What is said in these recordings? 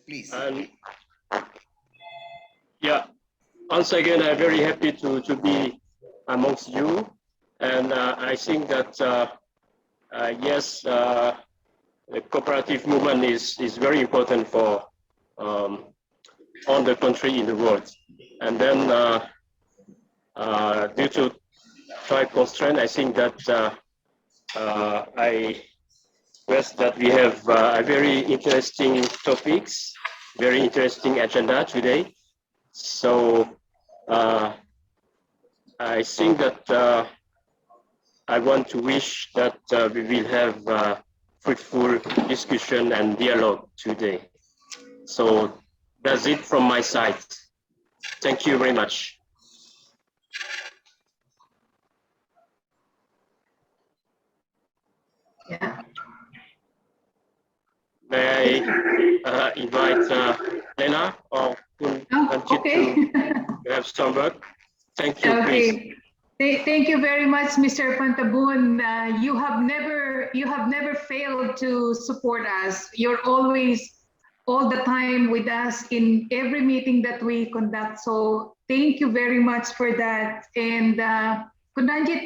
please. And yeah, once again, I'm very happy to be amongst you. And I think that, yes, the cooperative movement is very important for all the country in the world. And then due to time constraint, I think that I guess that we have a very interesting topics, very interesting agenda today. So I think that I want to wish that we will have fruitful discussion and dialogue today. So that's it from my side. Thank you very much. Yeah. May I invite Lena or Okay. to have some work? Thank you, Okay. please. Thank you very much, Mr. Pantabun. You have never failed to support us. You're always all the time with us in every meeting that we conduct. So thank you very much for that. And Kundanjit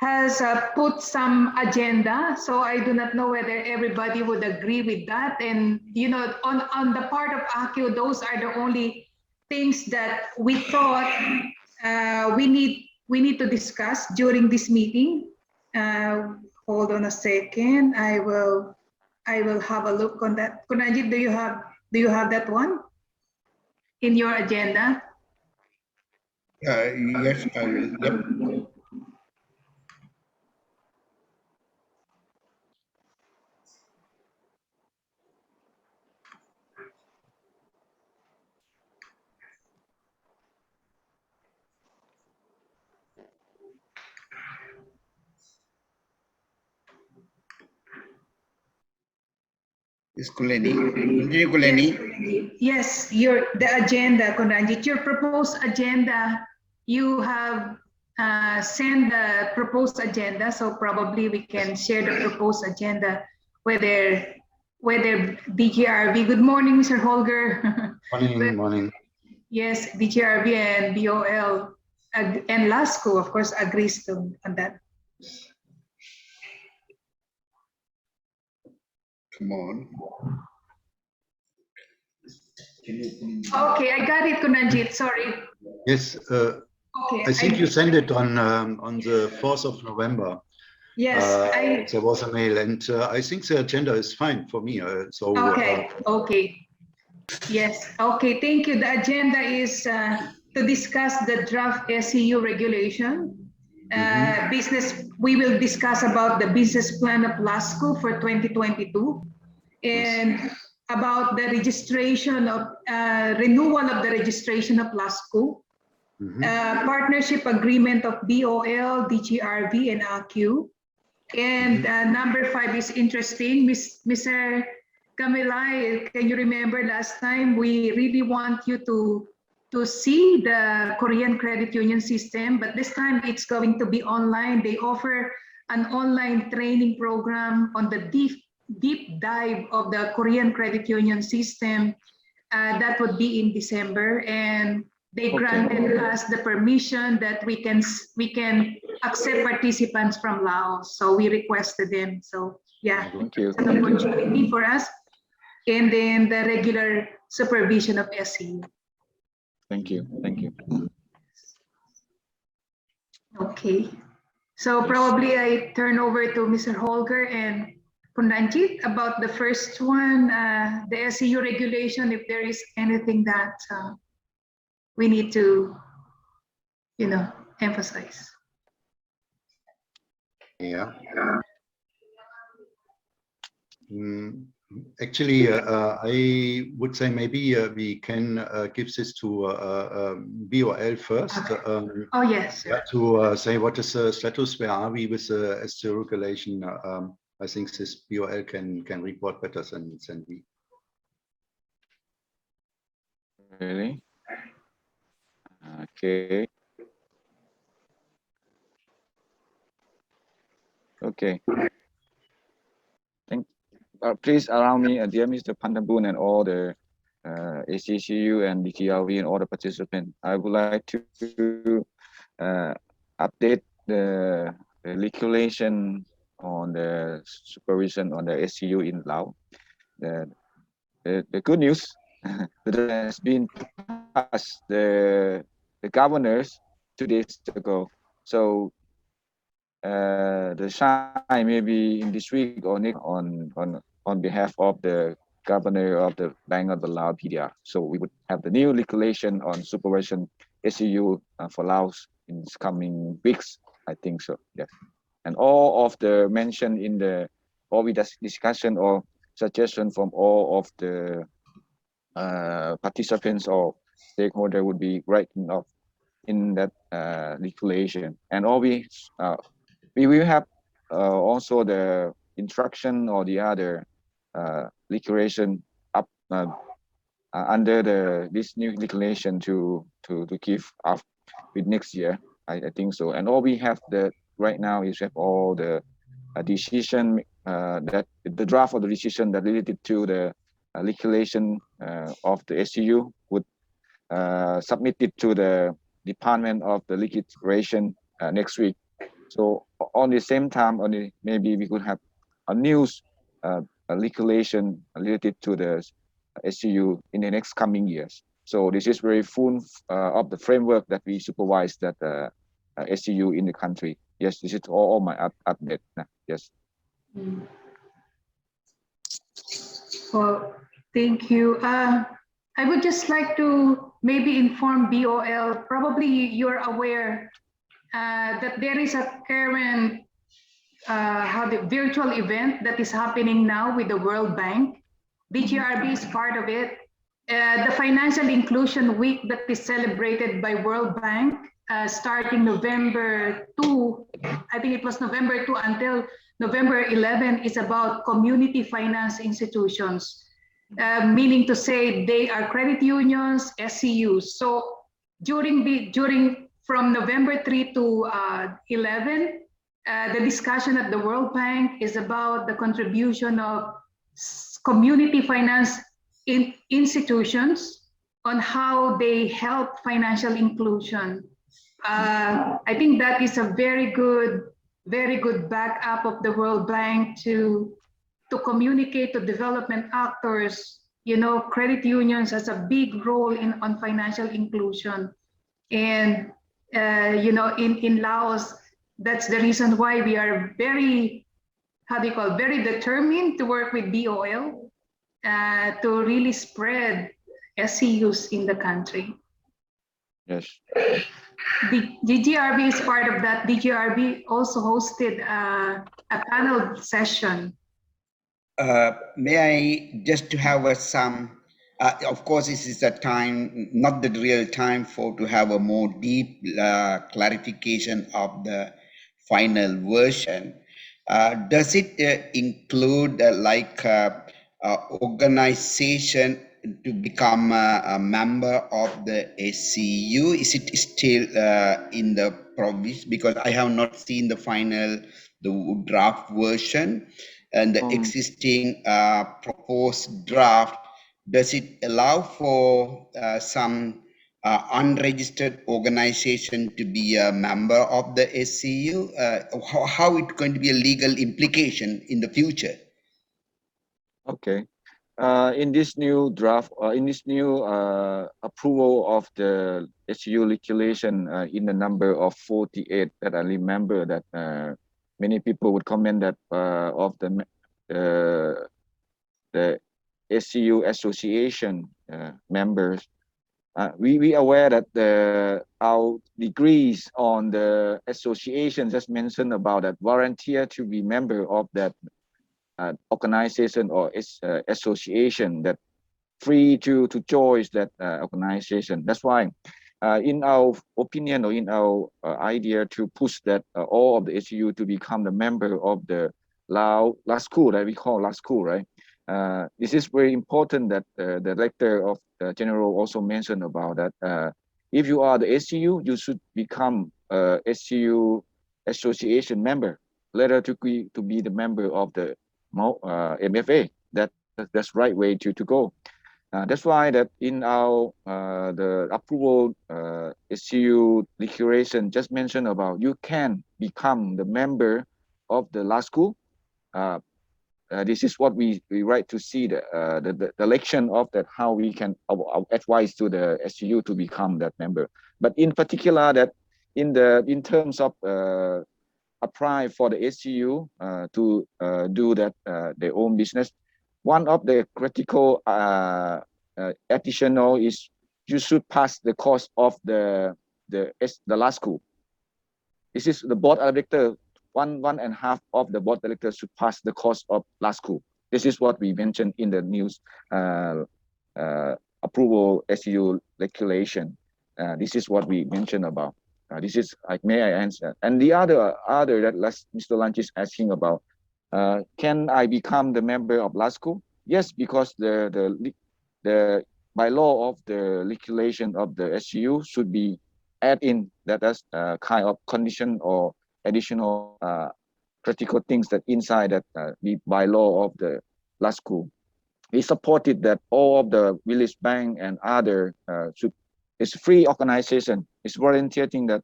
has put some agenda, so I do not know whether everybody would agree with that. And you know, on the part of ACU, those are the only things that we thought we need to discuss during this meeting. Hold on a second. I will have a look on that. Kunanjit, do you have that one in your agenda? Yes, I will. Yep. Is Kuleni? Continue, Kuleni. Yes, the agenda, Kunanjit, your proposed agenda, you have sent the proposed agenda, so probably we can share the proposed agenda, whether DGRV, good morning, Mr. Holger. Morning. Yes, DGRV and BOL and LASCO, of course, agrees on that. Come on. Okay, I got it, Kunanjit, sorry. Yes, Okay, I think you sent it on the 4th of November. Yes, there was a mail, and I think the agenda is fine for me. Okay. Yes. Okay. Thank you. The agenda is to discuss the draft SEU regulation. We will discuss about the business plan of LASCO for 2022, and about the registration of renewal of the registration of LASCO. Partnership agreement of BOL, DGRV, and ACU. And number 5 is interesting. Mr. Kamilai, can you remember last time we really want you to see the Korean credit union system, but this time it's going to be online. They offer an online training program on the deep dive of the Korean credit union system. That would be in December, and they granted us the permission that we can accept participants from Laos. So we requested them. So yeah, Thank you. it's an opportunity for us. And then the regular supervision of SEU. Thank you. Okay. So probably I turn over to Mr. Holger and Kundanjit about the first one, the SEU regulation, if there is anything that we need to, emphasize. Yeah. Actually, I would say maybe we can give this to BOL first. Oh, yes. Yeah, to say what is the status, where are we with the SEU regulation? I think this BOL can report better than we. Really? Okay. please allow me, dear Mr. Pantambun and all the ACCU and DTRV and all the participants, I would like to update the regulation on the supervision on the SCU in Laos. The good news that has been passed the governors 2 days ago. So the sign maybe in this week or next on behalf of the governor of the Bank of the Laos PDR. So we would have the new regulation on supervision SCU for Laos in this coming weeks. I think so. Yes. And all of the mentioned in the all we discussion or suggestion from all of the participants or stakeholder would be written off in that regulation. And all we will have also the instruction or the other regulation up under this new regulation to give up with next year. I think so. And all we have right now is have all the decision that the draft of the decision that related to the regulation of the SCU would submit it to the Department of the Legislation next week. So on the same time, maybe we could have a news regulation related to the SCU in the next coming years. So this is very full of the framework that we supervise that SCU in the country. Yes, this is all my update. Yes. Well, thank you. I would just like to maybe inform BOL, probably you're aware that there is a current virtual event that is happening now with the World Bank. DGRB is part of it. The Financial Inclusion Week that is celebrated by World Bank starting November 2, I think it was November 2 until November 11 is about community finance institutions, meaning to say they are credit unions, SCUs. So from November 3 to 11, the discussion at the World Bank is about the contribution of community finance institutions on how they help financial inclusion. I think that is a very good backup of the World Bank to communicate to development actors. You know, credit unions has a big role on financial inclusion, and you know, in Laos, that's the reason why we are very, very determined to work with BOL to really spread SCUs in the country. Yes. The DGRB is part of that. DGRB also hosted a panel session. May I just to have some, of course, this is a time, not the real time to have a more deep clarification of the final version. Does it include organization to become a member of the SCU? Is it still in the provision? Because I have not seen the draft version and the existing proposed draft. Does it allow for some unregistered organization to be a member of the SCU? How it's going to be a legal implication in the future? Okay. In this new draft, in this new approval of the SCU regulation in the number of 48 that I remember that many people would comment that of the SCU association members, we aware that our degrees on the association just mentioned about that volunteer to be member of that organization or association that free to join that organization. That's why in our opinion or in our idea to push that all of the SCU to become the member of the Lao school that we call Lao school, right? This is very important that the director of the general also mentioned about that. If you are the SCU, you should become a SCU association member, later to be the member of the MFA. that's the right way to go. That's why that in our the approval SCU declaration just mentioned about you can become the member of the last school. This is what we write to see the election of that, how we can advise to the SCU to become that member. But in particular that in terms of apply for the SCU to do that their own business, one of the critical additional is you should pass the course of the last school. This is the board of director. One and a half of the board directors should pass the course of last school. This is what we mentioned in the news approval SCU regulation. This is what we mentioned about. This is like, may I answer? And the other that Mr. Lanch is asking about, can I become the member of last school? Yes, because the by law of the regulation of the SCU should be add in that as kind of condition or additional critical things that inside that by law of the last school. We supported that all of the village bank and other should, it's free organization. It's volunteering that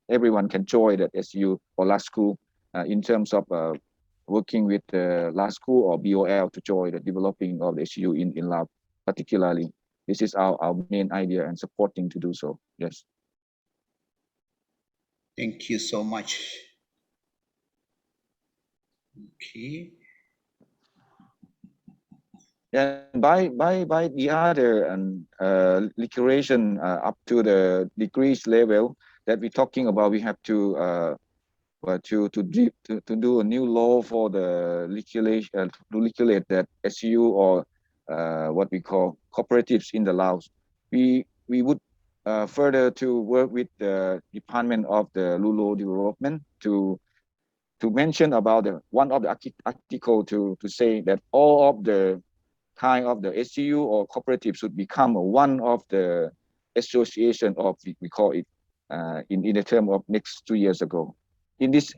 everyone can join that SU or last school in terms of working with the last school or BOL to join the developing of the SU in Lao particularly. This is our main idea and supporting to do so. Yes. Thank you so much. Okay. And by the other and liquidation up to the degrees level that we're talking about, we have to do a new law for the liquidation to liquidate that SU or what we call cooperatives in the Laos. We would further to work with the Department of the Lao Development to mention about one of the article to say that all of the kind of the SCU or cooperative should become one of the association of, we call it in the term of next 2 years ago. In this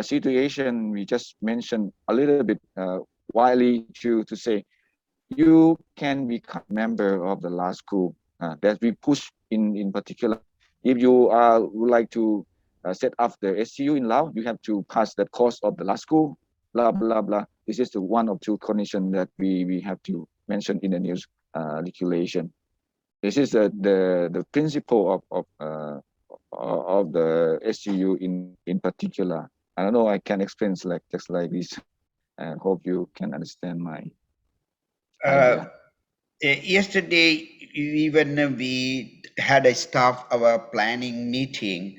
situation, we just mentioned a little bit widely to say you can become member of the last school that we push in particular. If you would like to set up the SCU in Laos, you have to pass that course of the last school, blah, blah, blah. This is the one or two conditions that we have to mention in the news regulation. This is the principle of the SCU in particular. I don't know, I can explain just like this and hope you can understand my idea. Yesterday, even we had a staff our planning meeting.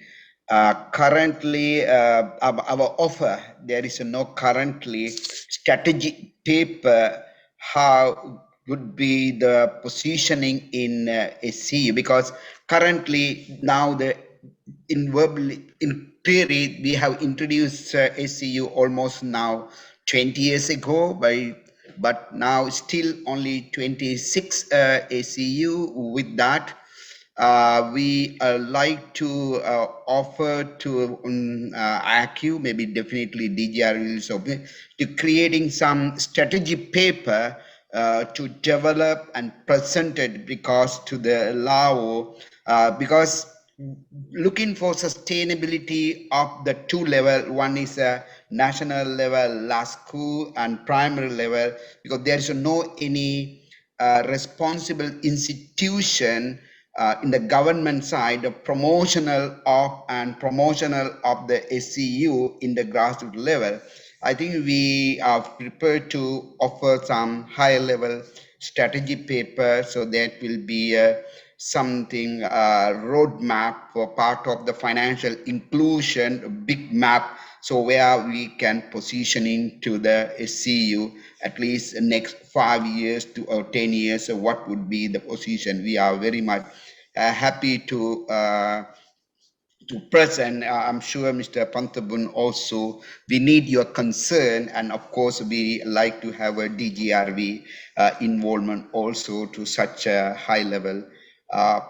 Currently, our offer, there is no currently strategy paper how would be the positioning in SCU, because currently now in verbally in theory we have introduced SCU almost now 20 years ago but now still only 26 ACU. With that, we like to offer to IQ, maybe definitely DGR will open, to creating some strategy paper to develop and present it because to the Lao, because looking for sustainability of the two level. One is a national level last school and primary level, because there is no any responsible institution in the government side of promotional of the SCU in the grassroots level. I think we are prepared to offer some high level strategy paper, so that will be something roadmap for part of the financial inclusion, a big map, so where we can position into the SCU at least the next 5 years to or 10 years. So what would be the position? We are very much happy to present. I'm sure Mr. Pantabun also, we need your concern, and of course we like to have a DGRV involvement also to such a high level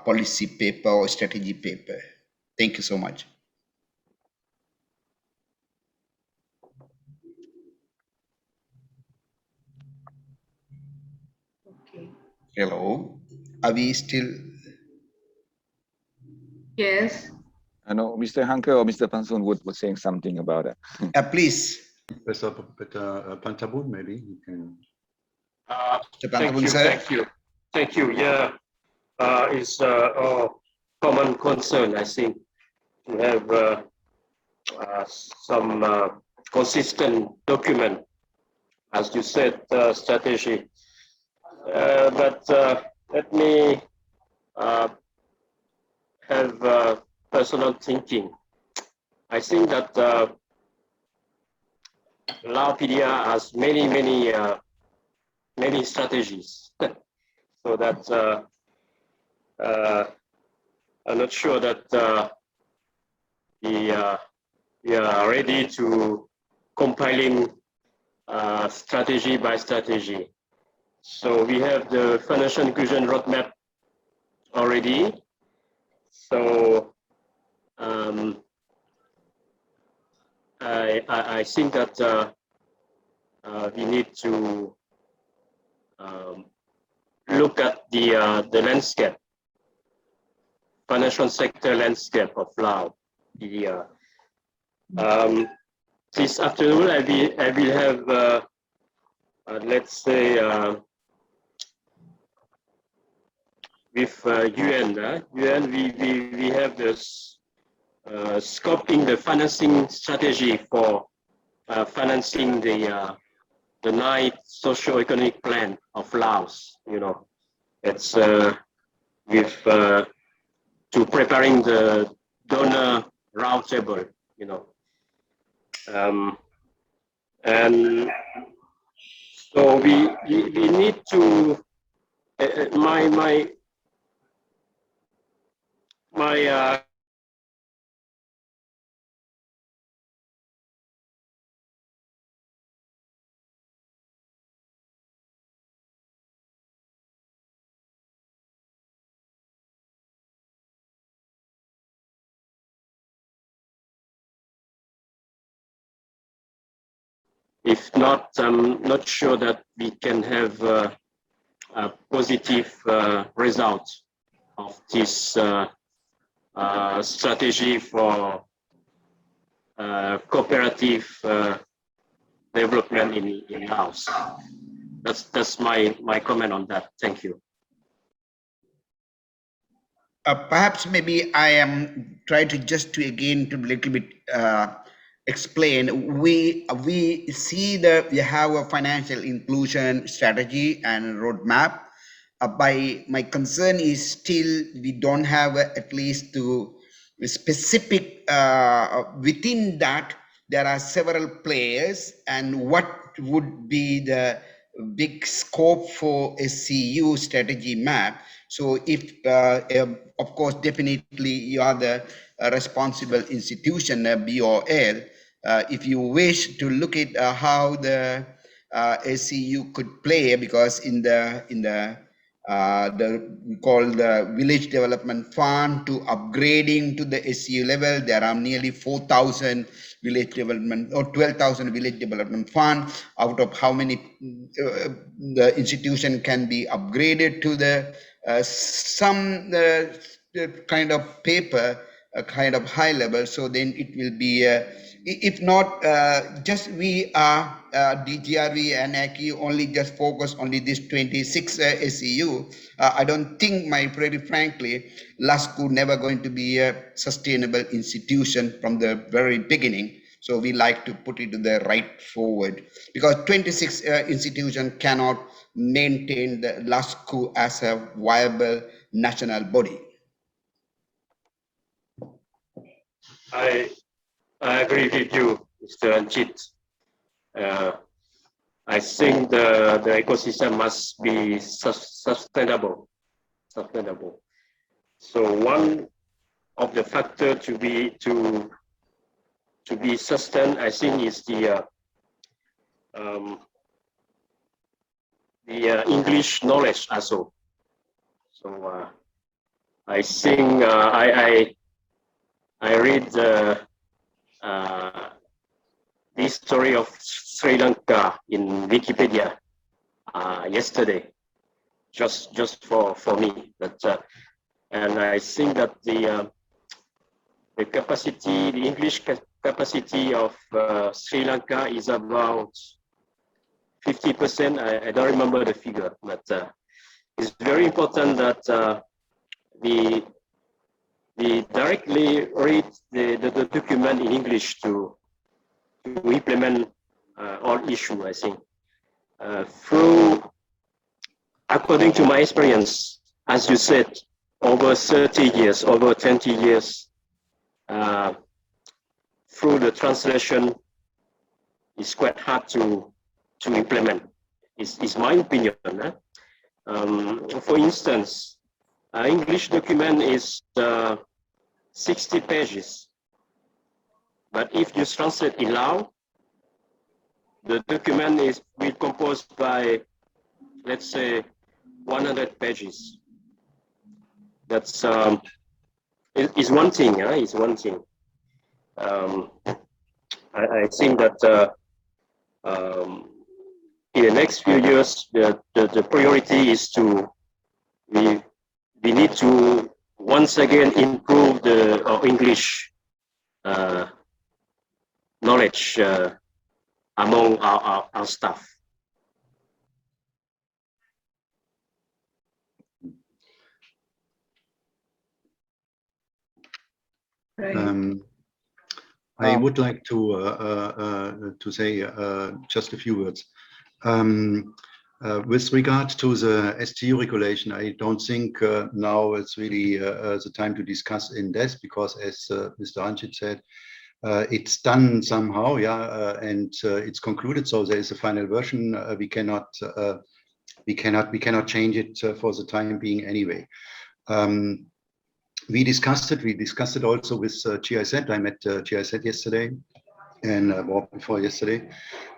policy paper or strategy paper. Thank you so much. Hello, are we still? Yes. I know Mr. Hanke or Mr. Pansun would saying something about it. Please, Better Pantabun, maybe you can. Mr. Thank Pantabun, you, sir. thank you, thank you. Yeah, it's a common concern, I think, to have some consistent document, as you said, strategy. But let me have personal thinking. I think that Lao PDR has many strategies. So that I'm not sure that we are ready to compiling strategy by strategy. So we have the financial inclusion roadmap already. So I think that we need to look at the landscape, financial sector landscape of Lao. This afternoon, I will have, let's say, with UN, we have this scoping the financing strategy for financing the ninth socio-economic plan of Laos. You know, it's with to preparing the donor roundtable. You know, and so we need to my if not, I'm not sure that we can have a positive result of this strategy for cooperative development in Laos. That's my comment on that. Thank you. Perhaps maybe I am trying to just to again to little bit explain. We see that we have a financial inclusion strategy and roadmap. By my concern is still we don't have at least to specific within that there are several players and what would be the big scope for a CU strategy map. So if, of course, definitely you are the responsible institution, BOL, if you wish to look at how the ACU could play, because in the we call the village development fund to upgrading to the SCU level, there are nearly 4,000 village development or 12,000 village development fund, out of how many the institution can be upgraded to the some kind of paper, a kind of high level. So then it will be if not just we are DGRV and ACI only just focus only this 26 SEU. I don't think, very frankly, LASCU never going to be a sustainable institution from the very beginning. So we like to put it to the right forward, because 26 institution cannot maintain the LASCU as a viable national body. I agree with you, Mr. Anjit. I think the ecosystem must be sustainable. So one of the factor to be sustained, I think, is the English knowledge also. So I think I read the history of Sri Lanka in Wikipedia yesterday. just for me. But and I think that the capacity, the English capacity of Sri Lanka is about 50%. I don't remember the figure, but it's very important that we directly read the document in English to implement all issue. I think through, according to my experience, as you said, over 30 years, over 20 years, uh, through the translation, it's quite hard to implement. It's my opinion. For instance, English document is 60 pages, but if you translate in Lao, the document is composed by, let's say, 100 pages. That's is one thing. It's one thing. I think that in the next few years, the priority is to we need to once again improve the English knowledge among our staff. Right. I would like to say just a few words. With regard to the STU regulation, I don't think now it's really the time to discuss in depth, because as Mr. Anchit said, it's done somehow, yeah, and it's concluded. So there is a final version. We cannot change it for the time being anyway. We discussed it. We discussed it also with GIZ. I met GIZ yesterday, and before yesterday,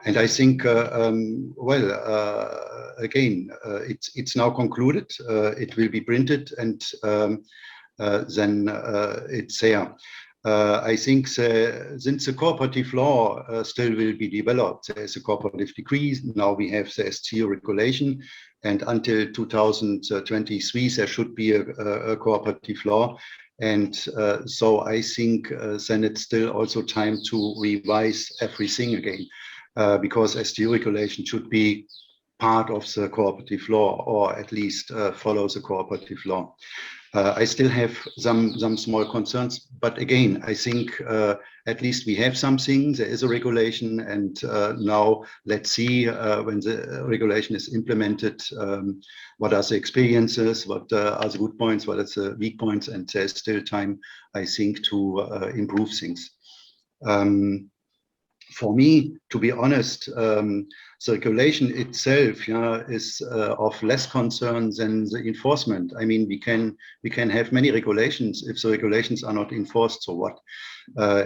and I think again, it's now concluded. It will be printed, and then it's there. I think since the cooperative law still will be developed, there's a cooperative decree. Now we have the STO regulation, and until 2023 there should be a cooperative law. And so I think then it's still also time to revise everything again, because STO regulation should be part of the cooperative law, or at least follow the cooperative law. I still have some small concerns, but again, I think at least we have something. There is a regulation, and now let's see when the regulation is implemented, what are the experiences, what are the good points, what are the weak points, and there's still time, I think, to improve things. For me, to be honest, circulation itself, yeah, is of less concern than the enforcement. I mean, we can have many regulations if the regulations are not enforced. So what?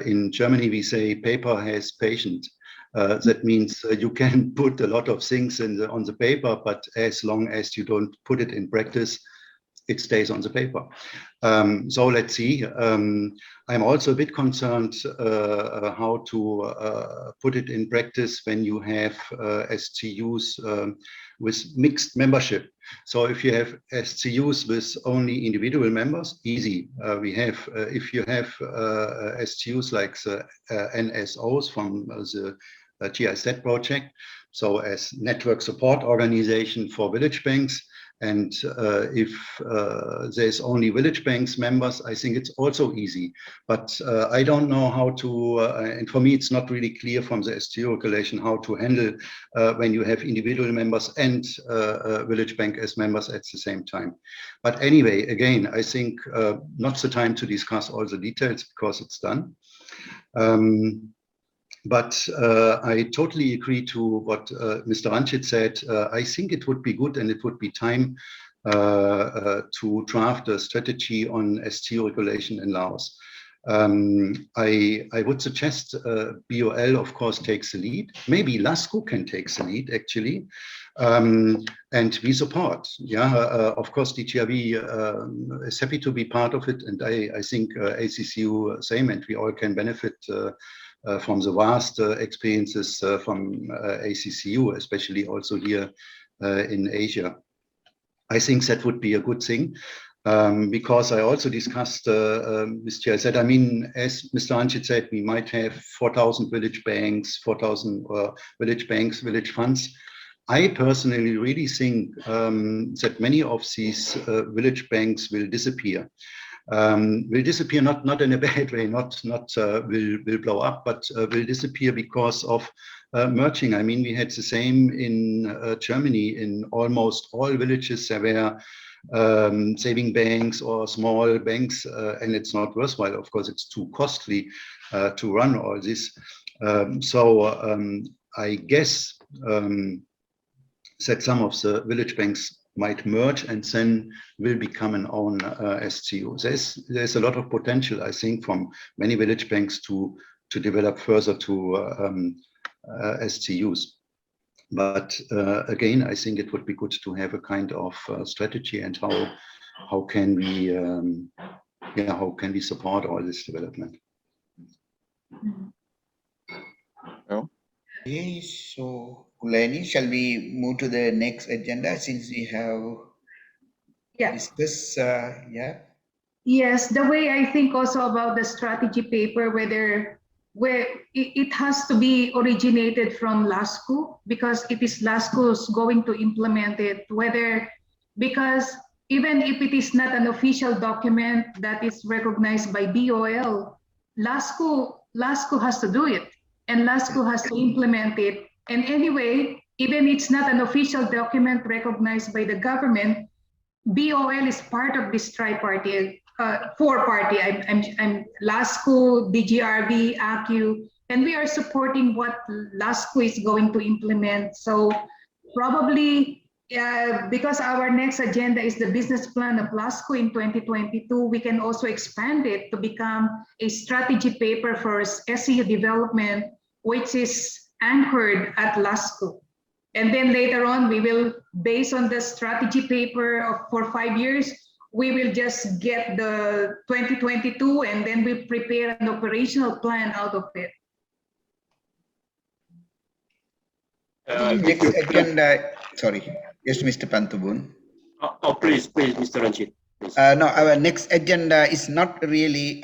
In Germany, we say paper has patient. That means you can put a lot of things on the paper, but as long as you don't put it in practice, it stays on the paper. So let's see. I'm also a bit concerned how to put it in practice when you have STUs with mixed membership. So if you have STUs with only individual members, easy. We have, if you have STUs like the NSOs from the GIZ project, so as network support organization for village banks. And if there's only village banks members, I think it's also easy. But I don't know how to, and for me, it's not really clear from the STO regulation how to handle when you have individual members and village bank as members at the same time. But anyway, again, I think not the time to discuss all the details because it's done. But I totally agree to what Mr. Ranchit said. I think it would be good, and it would be time to draft a strategy on STO regulation in Laos. I would suggest BOL, of course, takes the lead. Maybe LASCO can take the lead, actually. And we support. Yeah, of course, DGRV is happy to be part of it. And I think ACCU same, and we all can benefit from the vast experiences from ACCU, especially also here in Asia. I think that would be a good thing. Because I also discussed with GIZ. I mean, as Mr. Anchit said, we might have 4,000 village banks, 4,000 village banks, village funds. I personally really think that many of these village banks will disappear. Not in a bad way, not will blow up, but will disappear because of merging. I mean, we had the same in Germany. In almost all villages, there were saving banks or small banks, and it's not worthwhile. Of course, it's too costly to run all this. I guess that some of the village banks might merge and then will become an own SCU. There's a lot of potential, I think, from many village banks to develop further to SCUs. But again, I think it would be good to have a kind of strategy and how can we support all this development. Well, Okay, so Kuleni, shall we move to the next agenda since we have discussed? Yeah. Yes, the way I think also about the strategy paper, where it has to be originated from LASCO, because it is LASCO's going to implement it, because even if it is not an official document that is recognized by BOL, LASCO has to do it, and LASCO has to implement it. And anyway, even it's not an official document recognized by the government, BOL is part of this tri-party, four-party. I'm LASCO, DGRV, ACU, and we are supporting what LASCO is going to implement. So probably, because our next agenda is the business plan of LASCO in 2022, we can also expand it to become a strategy paper for SCU development, which is anchored at LASCO. And then later on, we will, based on the strategy paper for 5 years, we will just get the 2022 and then we prepare an operational plan out of it. Next agenda, sorry. Yes, Mr. Pantubun. Please, Mr. Ranjit. No, our next agenda is not really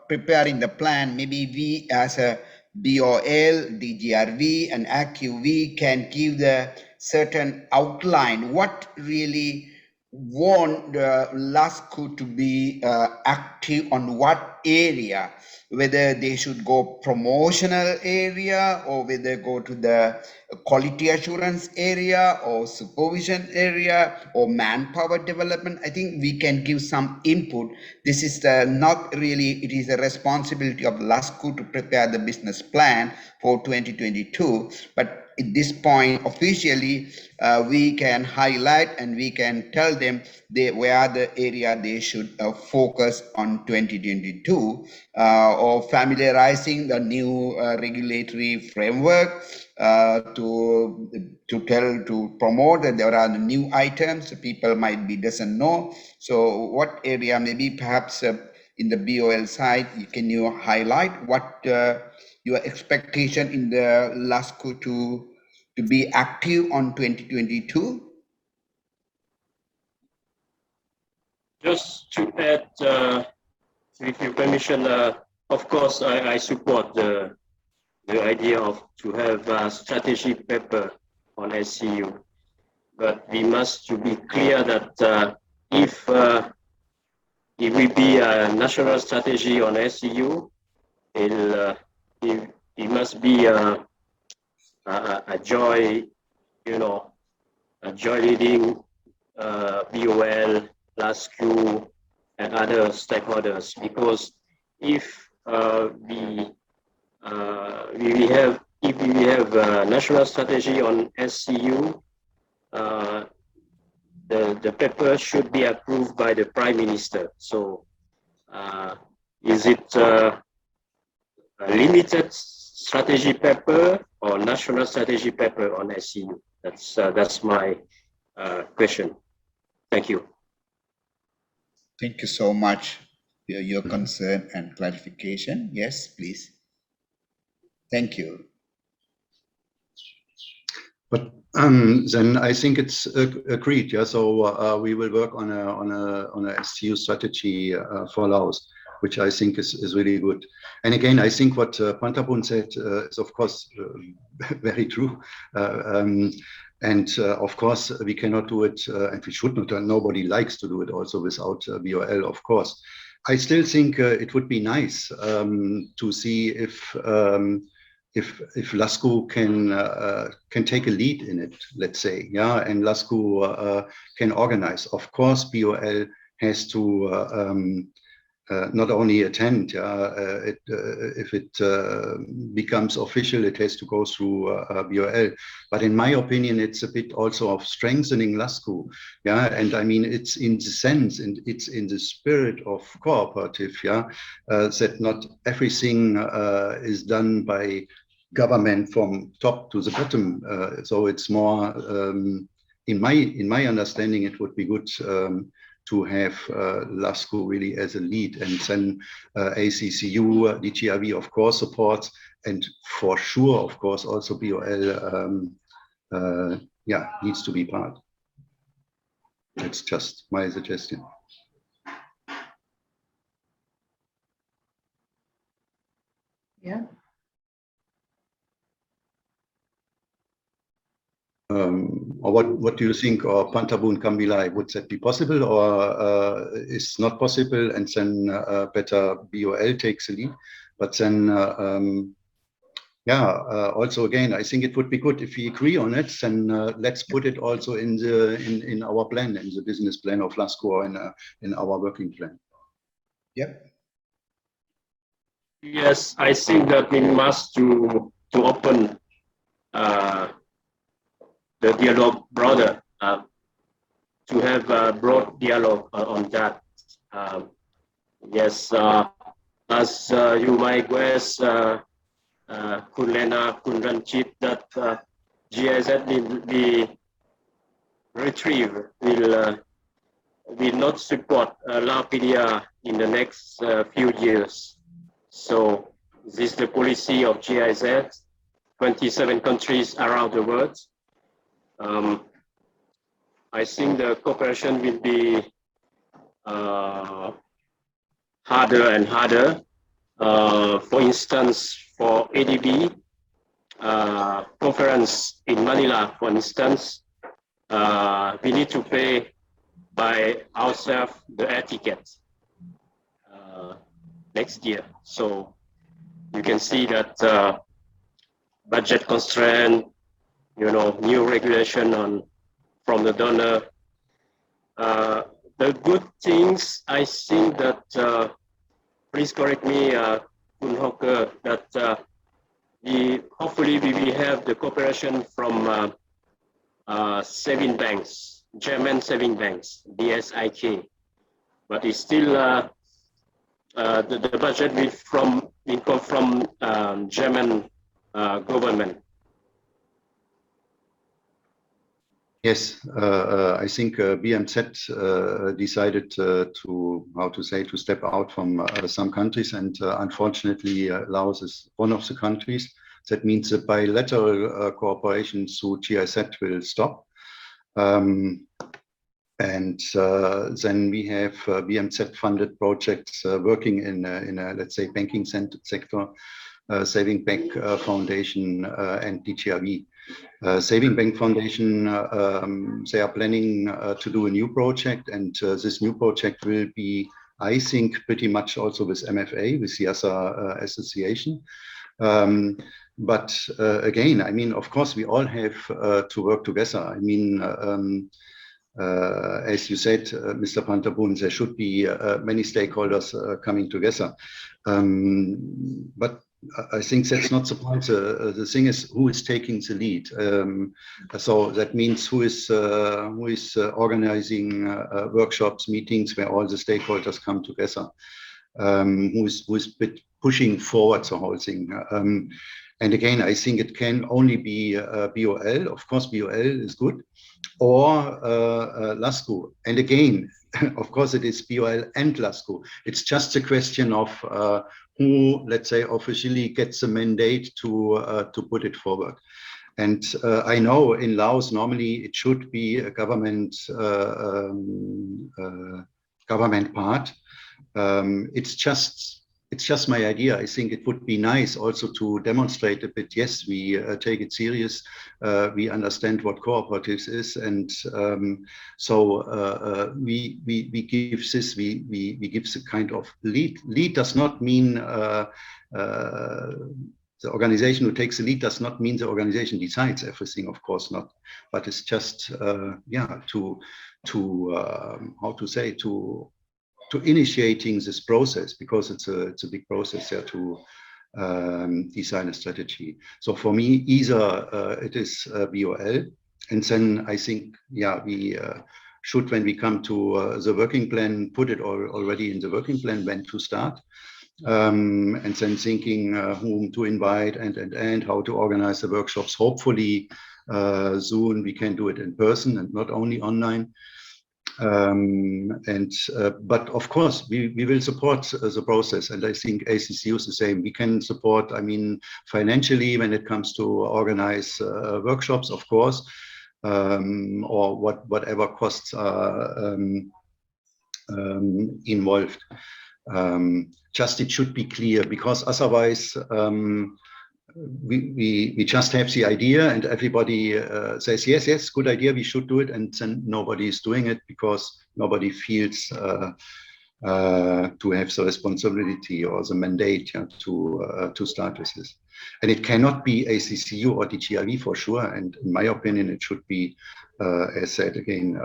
preparing the plan. Maybe we as a BOL, DGRV, and AQV can give the certain outline what really want LASCO to be active on what area, whether they should go promotional area or whether go to the quality assurance area or supervision area or manpower development. I think we can give some input. This is not really, it is a responsibility of LASCO to prepare the business plan for 2022, but at this point officially we can highlight and we can tell them where the area they should focus on 2022 or familiarizing the new regulatory framework to promote that there are new items people might be doesn't know. So what area maybe perhaps in the BOL side can you highlight what your expectation in the LASCO to be active on 2022? Just to add, with your permission, of course, I support the idea of to have a strategy paper on SCU, but we must to be clear that if it will be a national strategy on SCU, it must be a joy, a joy leading BOL, LASCO, and other stakeholders. Because if we have a national strategy on SCU, the paper should be approved by the Prime Minister. So, is it a limited strategy paper or national strategy paper on SCU? That's my question. Thank you. Thank you so much for your concern and clarification. Yes, please. Thank you. But then I think it's agreed. Yeah, so we will work on a STU strategy for Laos, which I think is really good. And again, I think what Pantapon said is of course very true. Of course, we cannot do it, and we should not. Nobody likes to do it also without BOL, of course. I still think it would be nice to see if LASCO can take a lead in it, let's say, yeah, and LASCO can organize. Of course, BOL has to not only attend, if it becomes official, it has to go through BOL. But in my opinion, it's a bit also of strengthening LASCO, yeah. And I mean, it's in the sense, and it's in the spirit of cooperative, yeah, that not everything is done by government from top to the bottom. So it's more, in my understanding, it would be good to have LASCO really as a lead, and then ACCU, DGRV of course supports, and for sure, of course, also BOL needs to be part. That's just my suggestion. Yeah. Or what do you think, or Pantabun Kambilai, would that be possible, or is not possible, and then better BOL takes the lead? But then, also again, I think it would be good if we agree on it, then let's put it also in our plan, in the business plan of LASCO, in our working plan. Yep. Yes, I think that we must to open the dialogue broader, to have a broad dialogue on that. Yes, as you might guess, Kunlena, Kunranchit, that GIZ will be retrieved, will not support Laopedia in the next few years. So this is the policy of GIZ, 27 countries around the world. I think the cooperation will be harder and harder. For instance, for ADB conference in Manila, for instance, we need to pay by ourselves the air ticket next year. So you can see that budget constraint, new regulation from the donor. The good things, I think that, please correct me, Kun Hocker, that hopefully we will have the cooperation from saving banks, German saving banks, BSIK. But it's still, the budget will come from German government. Yes, I think BMZ decided to step out from some countries, and unfortunately Laos is one of the countries. That means the bilateral cooperation through GIZ will stop. And then we have BMZ funded projects working in a, let's say, banking sector, Saving Bank Foundation and DGRV. Saving Bank Foundation, they are planning to do a new project, and this new project will be, I think, pretty much also with MFA, with the other association. But again, I mean, of course, we all have to work together. I mean, as you said, Mr. Pantabun, there should be many stakeholders coming together. But I think that's not the point. The thing is, who is taking the lead? So that means who is organizing workshops, meetings where all the stakeholders come together? Who is pushing forward the whole thing? And again, I think it can only be BOL. Of course, BOL is good, or LASCO. And again, of course, it is BOL and LASCO. It's just a question of who, let's say, officially gets a mandate to put it forward. And I know in Laos, normally it should be a government part. It's just my idea. I think it would be nice also to demonstrate a bit. Yes, we take it serious. We understand what cooperatives is, and we give this. We give the kind of lead. Lead does not mean the organization who takes the lead does not mean the organization decides everything. Of course not. But it's just how to say to initiating this process, because it's a big process there to design a strategy. So for me, either it is BOL, and then I think, yeah, we should, when we come to the working plan, put it already in the working plan when to start, and then thinking whom to invite and how to organize the workshops. Hopefully soon we can do it in person and not only online. But of course, we will support the process, and I think ACCU is the same. We can support, I mean, financially when it comes to organize workshops, of course, or whatever costs are involved. Just it should be clear, because otherwise we just have the idea and everybody says yes, good idea, we should do it, and then nobody is doing it because nobody feels to have the responsibility or the mandate to start with this. And it cannot be ACCU or DGIV for sure, and in my opinion it should be as said again,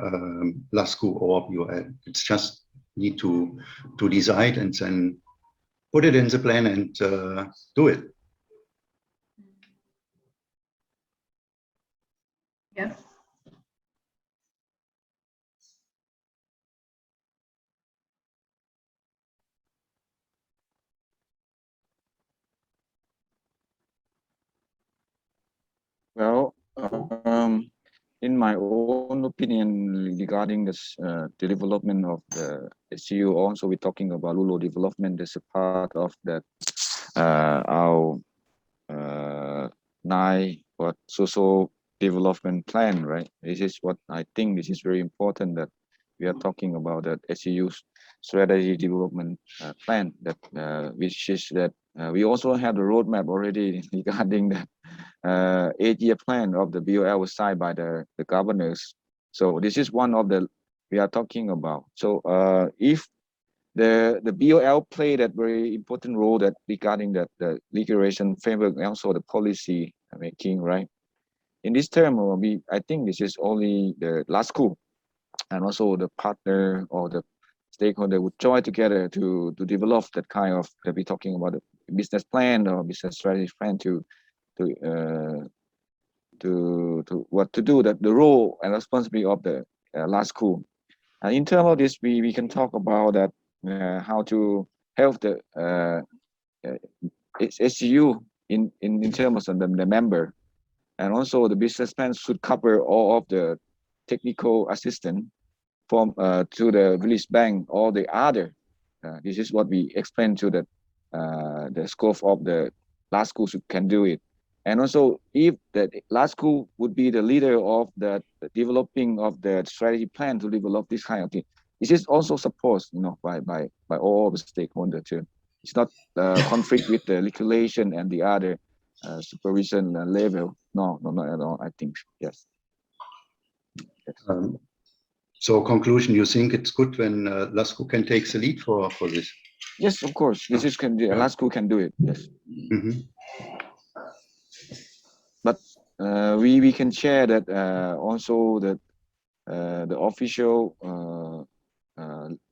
LASCU or BOL. It's just need to decide and then put it in the plan and do it. Yeah. Well, in my own opinion regarding this, the development of the SCU, also we're talking about Lulo development as a part of that our NIE or social development plan, right? This is what I think this is very important, that we are talking about that SCU strategy development plan, that which is that we also have the roadmap already regarding the 8-year plan of the BOL was signed by the governors. So this is one of the we are talking about. So if the BOL played that very important role that regarding that the regulation framework and also the policy making, right? In this term, I think this is only the LASCU and also the partner or the stakeholder would join together to develop that kind of that we're talking about the business plan or business strategy plan to what to do, that the role and responsibility of the LASCU. In terms of this, we can talk about that how to help the SCU in terms of the member, and also the business plan should cover all of the technical assistance from to the village bank or the other. This is what we explained to the scope of the LASCU can do it. And also, if the LASCU would be the leader of the developing of the strategy plan to develop this kind of thing, this is also supported, by all the stakeholders too. It's not conflict with the regulation and the other supervision level. No, not at all. I think yes. So conclusion, you think it's good when LASCU can take the lead for this? Yes, of course. This is LASCU can do it. Yes. Mm-hmm. But we can share that also that the official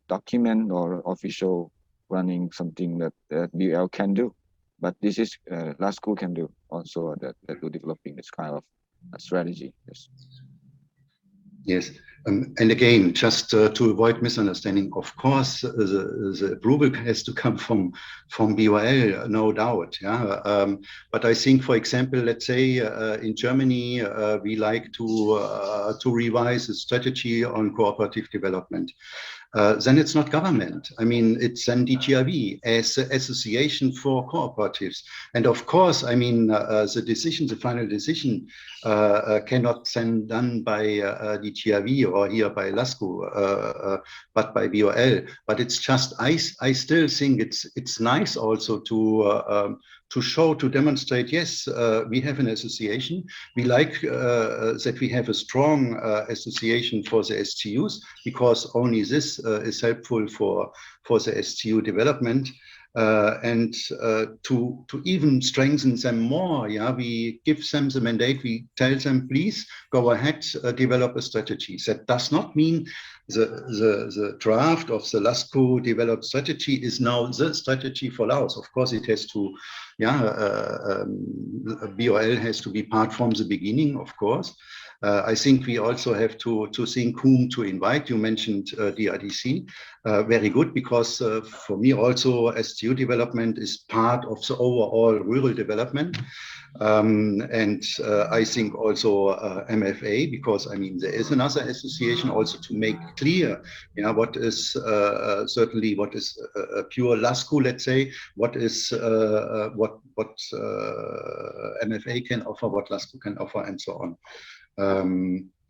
document or official running something that BL can do. But this is LASCU can do also that we're developing this kind of strategy. Yes. Yes, and again, just to avoid misunderstanding, of course, the approval has to come from BOL, no doubt. Yeah, but I think, for example, let's say in Germany, we like to revise the strategy on cooperative development. then it's not government. I mean, it's then DTIV as the Association for Cooperatives. And of course, I mean, the decision, the final decision cannot then done by DTIV or here by LASCO, but by BOL. But it's just, I still think it's nice also to show, to demonstrate, yes, we have an association. We like that we have a strong association for the STUs, because only this is helpful for the STU development. And to even strengthen them more, yeah, we give them the mandate. We tell them, please go ahead, develop a strategy. That does not mean the draft of the LASCO developed strategy is now the strategy for Laos. Of course, it has to, yeah, BOL has to be part from the beginning, of course. I think we also have to think whom to invite. You mentioned DRDC, very good, because for me also STU development is part of the overall rural development. And I think also MFA, because I mean there is another association also to make clear, you know, what is certainly what is pure LASCO, let's say, what is what MFA can offer, what LASCO can offer, and so on.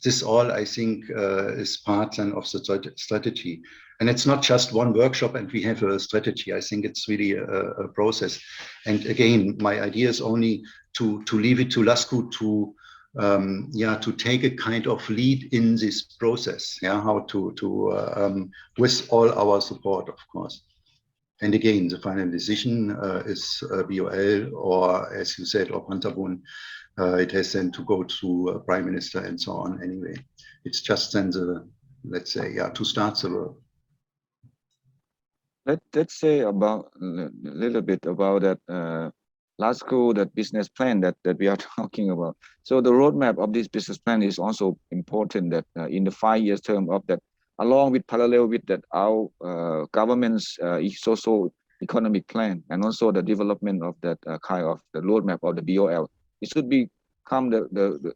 This all, I think, is part then of the strategy. And it's not just one workshop and we have a strategy. I think it's really a process. And again, my idea is only to leave it to LASCO to to take a kind of lead in this process. Yeah, how to with all our support, of course. And again, the final decision is BOL, or as you said, or Pantabun. It has then to go to Prime Minister and so on. Anyway, it's just then the, let's say, yeah, to start the work. Let's say about a little bit about that LASCO, that business plan that we are talking about. So the roadmap of this business plan is also important, that in the 5 years term of that, along with parallel with that, our government's social economic plan, and also the development of that kind of the roadmap of the BOL. It should become the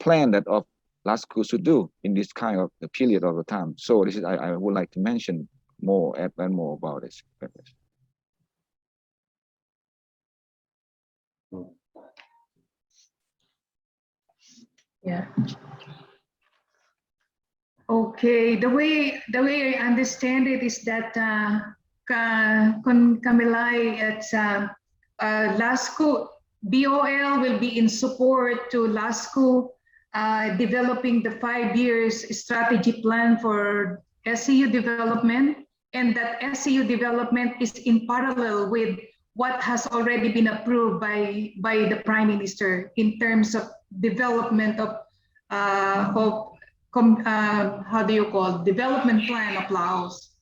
plan that of LASCO should do in this kind of the period of the time. So this is I would like to mention more, add more about this. Yeah. Okay. The way I understand it is that Kamilai, it's LASCO, BOL will be in support to LASCO developing the 5 years strategy plan for SCU development, and that SCU development is in parallel with what has already been approved by the Prime Minister in terms of development of how do you call development plan of Laos.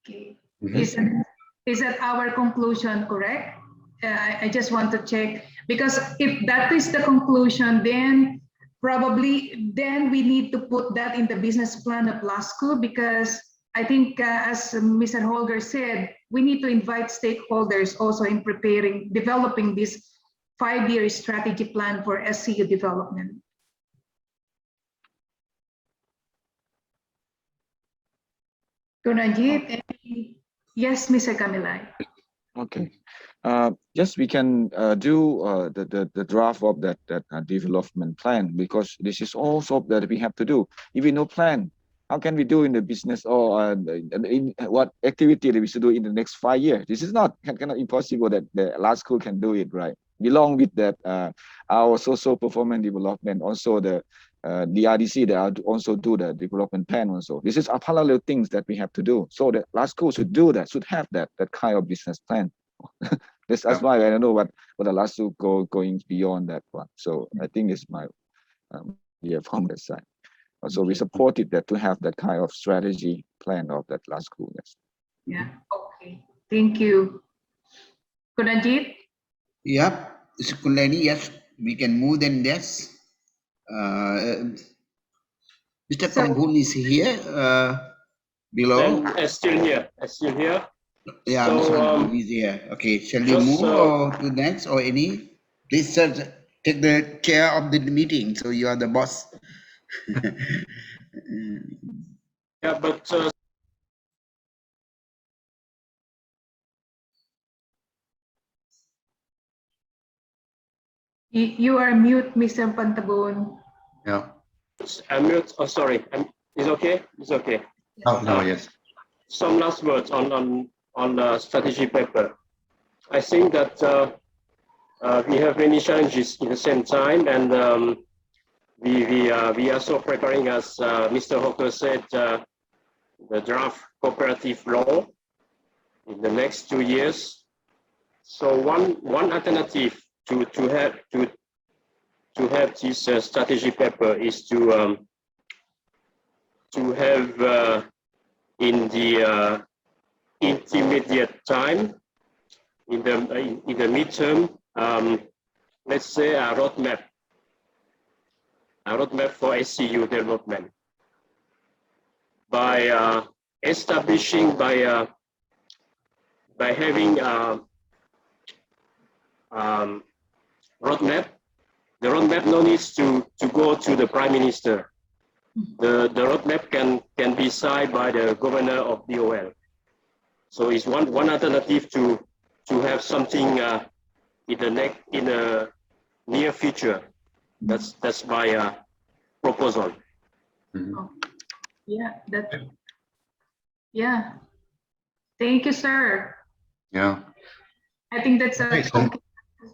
Okay. Mm-hmm. Is that our conclusion correct? I just want to check, because if that is the conclusion, then probably we need to put that in the business plan of LASCO, because I think as Mr. Holger said, we need to invite stakeholders also in developing this 5-year strategy plan for SCU development. Kunajit, yes, Mr. Kamilai. Okay. Yes, we can do the draft of that development plan, because this is also that we have to do. If we no plan, how can we do in the business, or in what activity that we should do in the next 5 years? This is cannot impossible that the LASCO can do it, right? Along with that, our social performance development, also the RDC, they also do the development plan also. This is a parallel things that we have to do. So the LASCO should do that, should have that kind of business plan. That's why I don't know what the LASCO going beyond that one. So I think it's my from that side. So we supported that to have that kind of strategy plan of that LASCO. Yes. Yeah. Okay. Thank you. Kunajit? Yep. Kunleni, yes, we can move then. Yes. Mr. Pambun is here below. Then still here. Still here. Yeah, so, Mr. Pambun is here. Okay, shall we move or to next or any? Please, sir, take the chair of the meeting. So you are the boss. Yeah, but You are mute, Mr. Pantabon. Yeah. I'm mute. Oh, sorry. It's okay. It's okay. Oh, no, yes. Some last words on strategy paper. I think that we have many challenges in the same time, and we are also preparing, as Mr. Hawker said, the draft cooperative law in the next 2 years. So one alternative to have this strategy paper is to have in the intermediate time, in the midterm, let's say a roadmap for SCU development by establishing by having roadmap. The roadmap no needs to go to the Prime Minister. The roadmap can be signed by the governor of BOL. So it's one alternative to have something in the near future. That's my proposal. Yeah. Thank you, sir. Yeah. I think that's Okay, okay,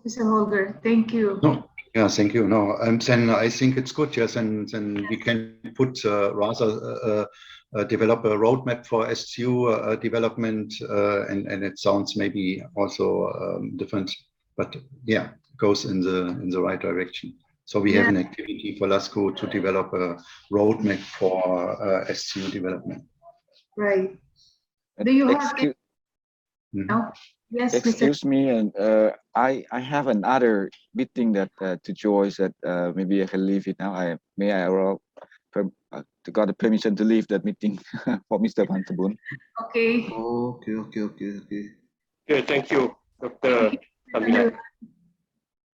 Mr. Holger. Thank you. No, yeah, thank you. No, then I think it's good. Yes, and then we can put rather develop a roadmap for STU development, and it sounds maybe also different, but yeah, goes in the right direction. So we have an activity for LASCO to develop a roadmap for STU development. Right. Do you have Excuse, no? Yes, excuse me, and I have another meeting that to join. That maybe I can leave it now. I got the permission to leave that meeting for Mr. Pantabun. Okay. Okay. Okay, thank you, Dr. Kamila.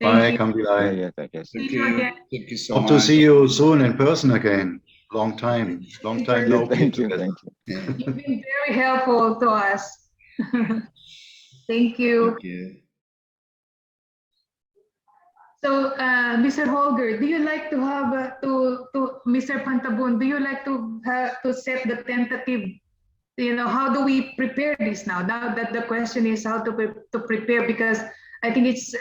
Bye, Thank you. Kambilai. Yeah, I guess. See you again. Thank you so Hope much. to see you soon in person again. Long time no Thank you, together. thank you. Yeah. You've been very helpful to us. Thank you. Thank you. So, Mr. Holger, do you like to have to Mr. Pantabon? Do you like to set the tentative? You know, how do we prepare this now? Now that the question is how to prepare, because I think it's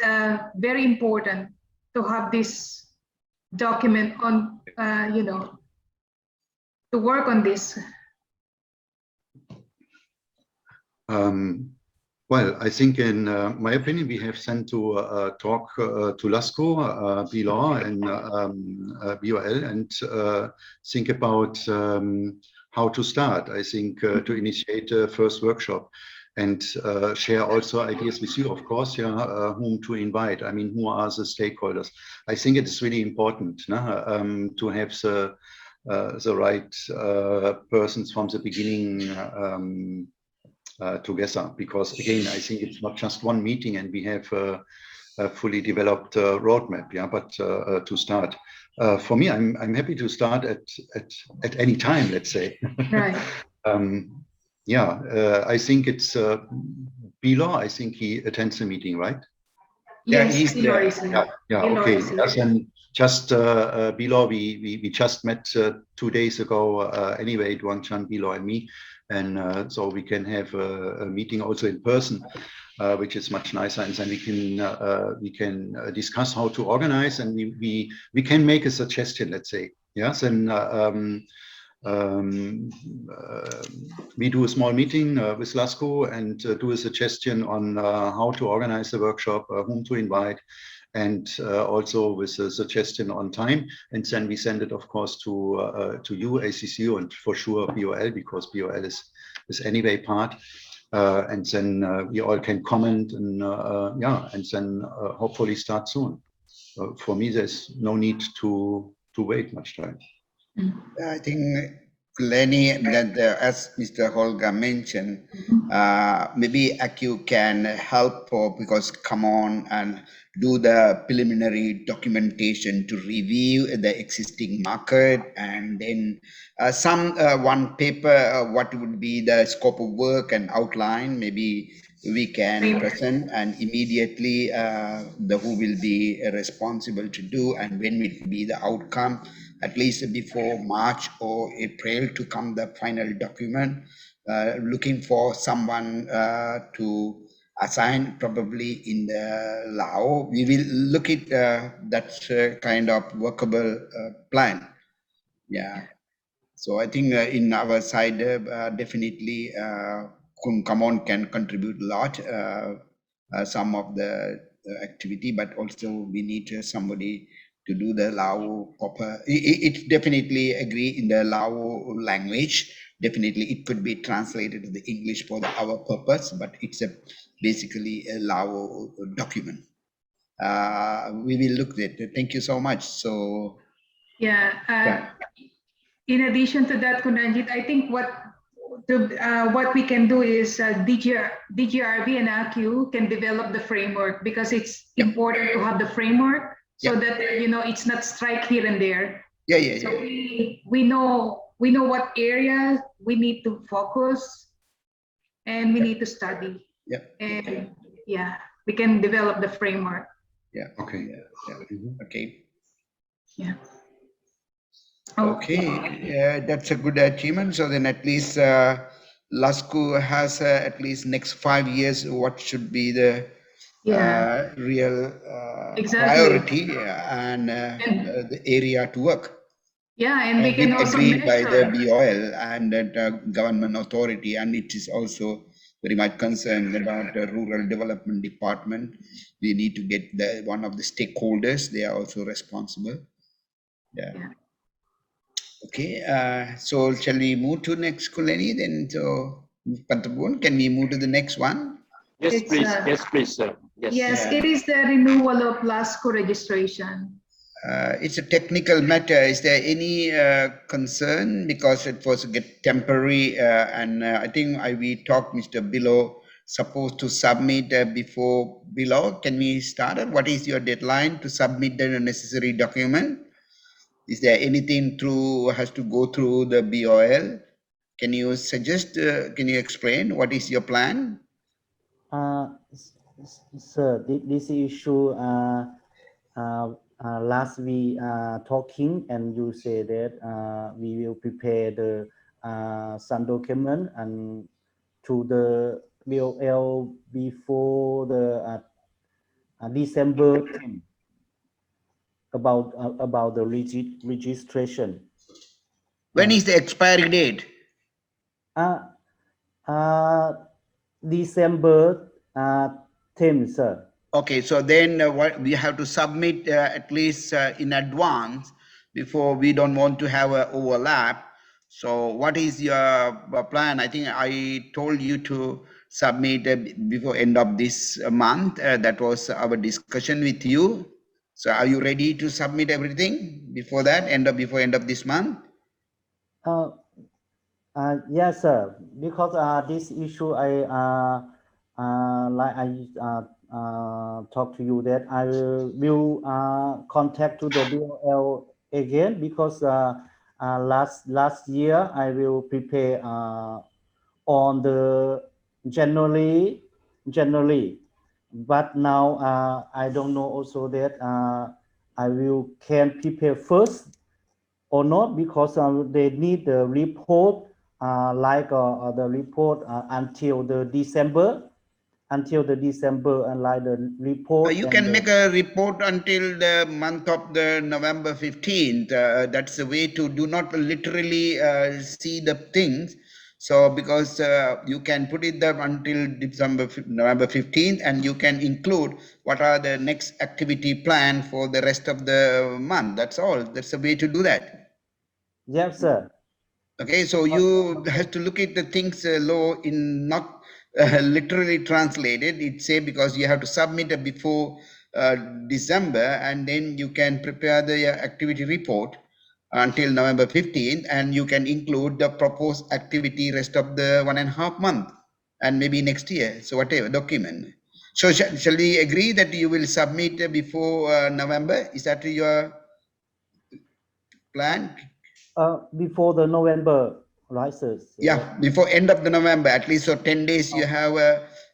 very important to have this document on, you know, to work on this. Well, I think in my opinion, we have sent to talk to LASCO, BLAW and BOL and think about how to start. I think to initiate a first workshop and share also ideas with you, of course, yeah, whom to invite. I mean, who are the stakeholders? I think it is really important to have the right persons from the beginning together, because again, I think it's not just one meeting and we have a fully developed roadmap, yeah, but to start. For me, I'm happy to start at any time, let's say. Right. Yeah, I think it's Bilo, I think he attends the meeting, right? Yes, he's there. Yeah, okay. Yes, and just Bilo, we just met 2 days ago anyway, Duanchan, Bilo and me. And so we can have a meeting also in person, which is much nicer. And then we can discuss how to organize, and we can make a suggestion, let's say. Yes, and we do a small meeting with LASCO and do a suggestion on how to organize the workshop, whom to invite, and also with a suggestion on time. And then we send it, of course, to you, ACCU, and for sure BOL, because BOL is anyway part. And then we all can comment, and yeah, and then hopefully start soon. For me, there's no need to wait much time. I think Lenny, that as Mr. Holger mentioned, maybe ACU can help, because come on and do the preliminary documentation to review the existing market, and then some one paper, what would be the scope of work and outline, maybe we can present, and immediately the who will be responsible to do and when will be the outcome, at least before March or April to come the final document. Looking for someone to assign probably in the Lao. We will look at that kind of workable plan. Yeah. So I think in our side, definitely Kumon can contribute a lot, some of the activity, but also we need somebody to do the Lao proper. It definitely agree in the Lao language. Definitely it could be translated to the English for our purpose, but it's basically a Lao document. We will look at it. Thank you so much. So Yeah. In addition to that, Kunanjit, I think what we can do is DGRB and ACU can develop the framework, because it's important to have the framework so that it's not strike here and there. So we know what area we need to focus and we need to study. And we can develop the framework. Okay. Okay. Yeah. Okay, that's a good achievement. So then at least LASCO has at least next 5 years what should be the real priority and the area to work. Yeah, and we can also agreed by the measure. BOL and the government authority, and it is also very much concerned about the rural development department. We need to get one of the stakeholders. They are also responsible. Yeah. Okay, so shall we move to next, Kuleni? Then, so Pantabun, can we move to the next one? Yes, please. Yes, please, sir. Yes, it is the renewal of LASCO registration. It's a technical matter. Is there any concern because it was get temporary? And I think we talked, Mr. Below, supposed to submit before Below. Can we start? What is your deadline to submit the necessary document? Is there anything has to go through the BOL? Can you suggest, can you explain what is your plan? Sir, this issue, last we talking and you say that we will prepare the some document and to the BOL before the December 10 about the registration. When is the expiry date? December 10, sir. Okay, so then what we have to submit at least in advance before we don't want to have an overlap. So what is your plan? I think I told you to submit before end of this month. That was our discussion with you. So are you ready to submit everything before that, before end of this month? Yes, sir. Because this issue, like I talk to you that I will contact to the BOL again, because last year I will prepare on the January, but now I don't know also that I can prepare first or not, because they need the report the report until the December, and like the report. You can make a report until the month of the November 15th. That's the way to do not literally see the things. So because you can put it there until November 15th, and you can include what are the next activity plan for the rest of the month. That's all. That's the way to do that. Yes, sir. Okay, so you have to look at the things low in not literally translated. It say because you have to submit it before December, and then you can prepare the activity report until November 15th, and you can include the proposed activity rest of the 1.5 month and maybe next year. So whatever document. So shall we agree that you will submit before November? Is that your plan? Before the November license. Yeah, before end of the November, at least so 10 days you have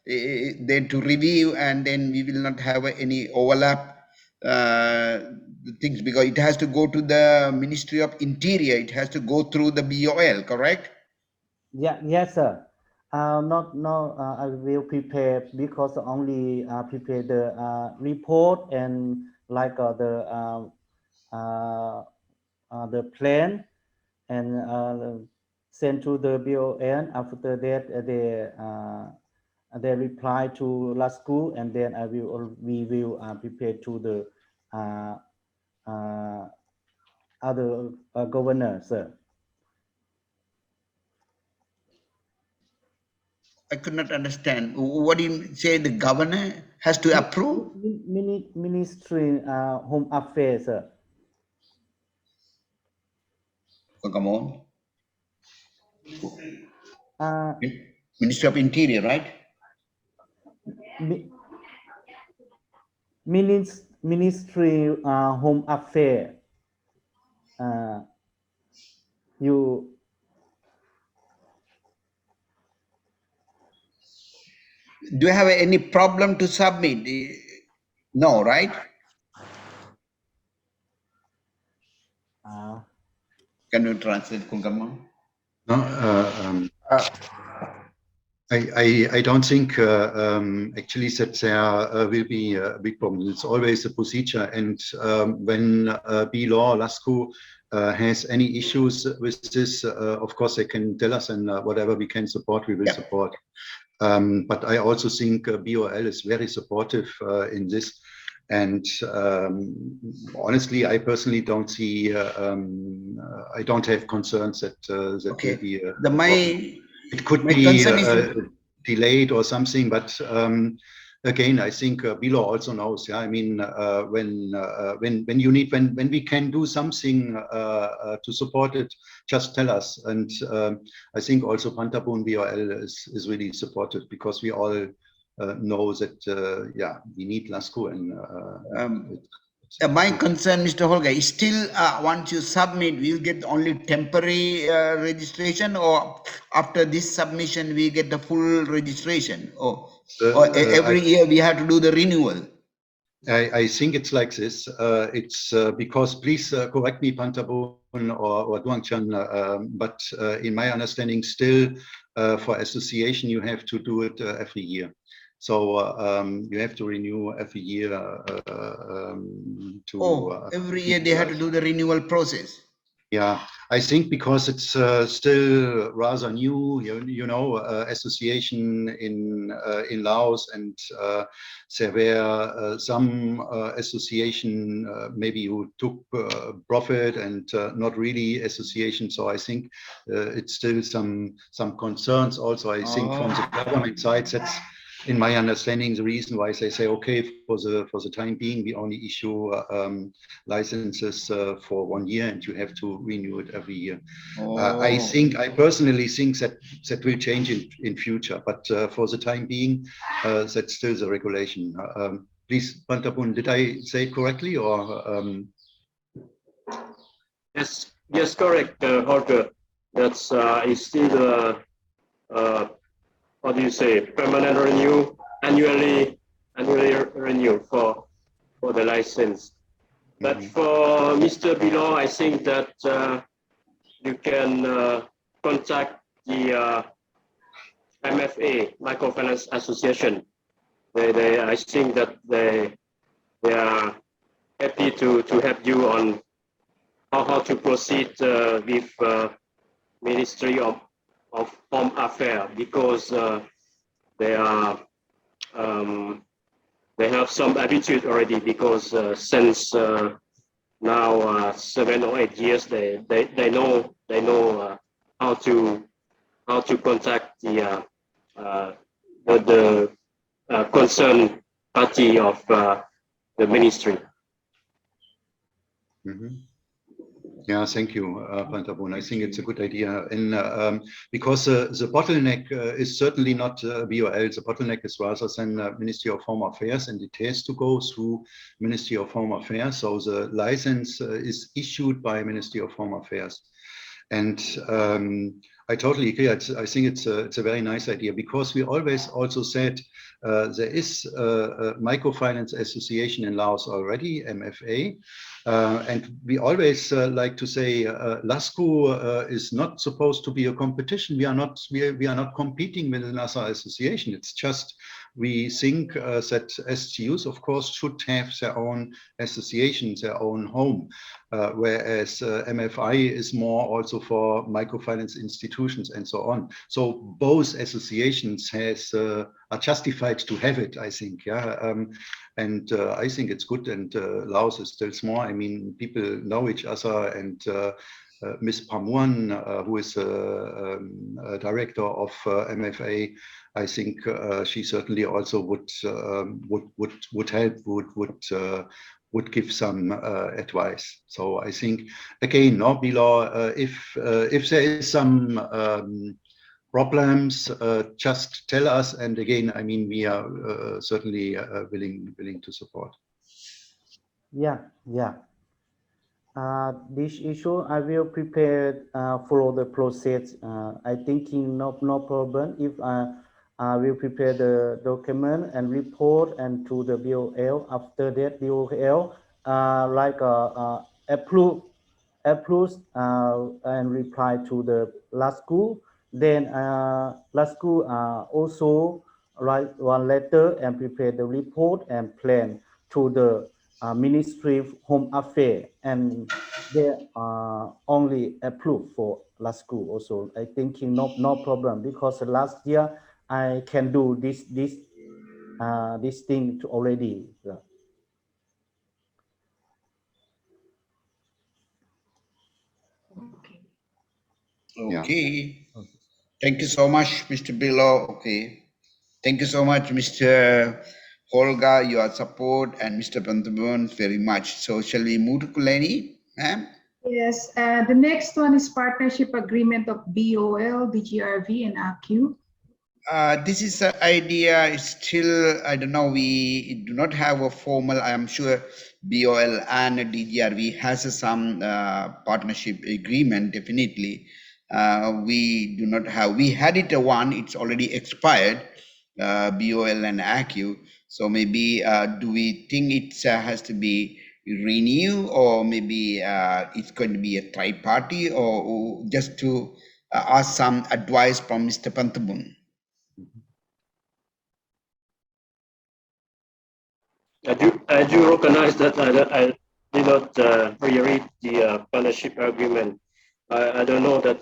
then to review, and then we will not have any overlap the things, because it has to go to the Ministry of Interior. It has to go through the BOL, correct? Yeah, yes, sir. Not no. I will prepare because only prepare the report and like the plan and send to the BON. After that, they reply to last school, and then we will prepare to the other governor, sir. I could not understand. What do you say? The governor has to approve? Ministry Home Affairs, sir. Oh, come on. Uh, Ministry of Interior, right? mi- Ministry Home Affairs. You Do you have any problem to submit? No, right? uh, Can you translate, Kunkarman? No, I don't think actually that there will be a big problem. It's always a procedure, and when B-Law, LASCO has any issues with this, of course they can tell us, and whatever we can support, we will support. But I also think BOL is very supportive in this. And honestly, I personally don't see, I don't have concerns that that will be a problem. It could be concern is delayed or something, but again, I think Bilo also knows. Yeah, I mean, when you need, when we can do something to support it, just tell us. And I think also Pantabun BOL is really supportive, because we all know that yeah, we need LASCO, and my concern, Mr. Holger, is still once you submit, we'll get only temporary registration, or after this submission, we get the full registration? Or every year we have to do the renewal? I think it's like this. It's because, please correct me, Pantabun or Duangchan, but in my understanding, still for association, you have to do it every year. So you have to renew every year every year they have to do the renewal process. Yeah, I think because it's still rather new, you know, association in Laos, and there were some association maybe who took profit and not really association. So I think it's still some concerns also. I think from the government side, that's in my understanding the reason why they say, okay, for the time being, we only issue licenses for 1 year, and you have to renew it every year. I personally think that will change in future, but for the time being, that's still the regulation. Please, Pantabun, did I say it correctly, or? Yes, correct, Holger. That's is still how do you say, permanent renew, annually renew for the license. But for Mr. Bilo, I think that you can contact the MFA, Microfinance Association. I think that they are happy to help you on how to proceed with Ministry of Home Affairs, because they are they have some attitude already, because since now 7 or 8 years they know how to contact the concerned party of the ministry. Yeah, thank you, Pantabun. I think it's a good idea. And because the bottleneck is certainly not BOL, the bottleneck is rather than Ministry of Home Affairs, and it has to go through Ministry of Home Affairs. So the license is issued by Ministry of Home Affairs. And I totally agree. I think it's a very nice idea, because we always also said there is a microfinance association in Laos already, MFA, and we always like to say LASCO is not supposed to be a competition. We are not competing with another association. It's just we think that STUs, of course, should have their own associations, their own home. Whereas MFI is more also for microfinance institutions and so on. So both associations are justified to have it, I think. Yeah, and I think it's good. And Laos is still small. I mean, people know each other, and Ms. Pamuan, who is a director of MFA, I think she certainly also would help, would give some advice. So I think, again, no, Bilal, if there is some problems, just tell us. And again, I mean, we are certainly willing to support. Yeah, yeah. This issue, I will prepare follow the process. I thinking no problem if I will prepare the document and report and to the BOL. After that, BOL approve and reply to the last school. Then last school also write one letter and prepare the report and plan to the Ministry of Home Affairs, and they only approved for last school also. I thinking no problem, because last year I can do this thing already. Okay. Okay. Yeah. Thank you so much, Mr. Bilo. Okay. Thank you so much, Mr. Holga, your support, and Mr. Pantabun very much. So shall we move to Kuleni, ma'am? Yes, the next one is partnership agreement of BOL, DGRV, and AQ. This is an idea. It's still, I don't know. We do not have a formal. I am sure BOL and DGRV has some partnership agreement. Definitely, we do not have. We had it one. It's already expired. BOL and AQ. So maybe do we think it has to be renewed, or maybe it's going to be a tri-party, or just to ask some advice from Mr. Pantabun? I do recognize that I did not reread the partnership agreement. I don't know that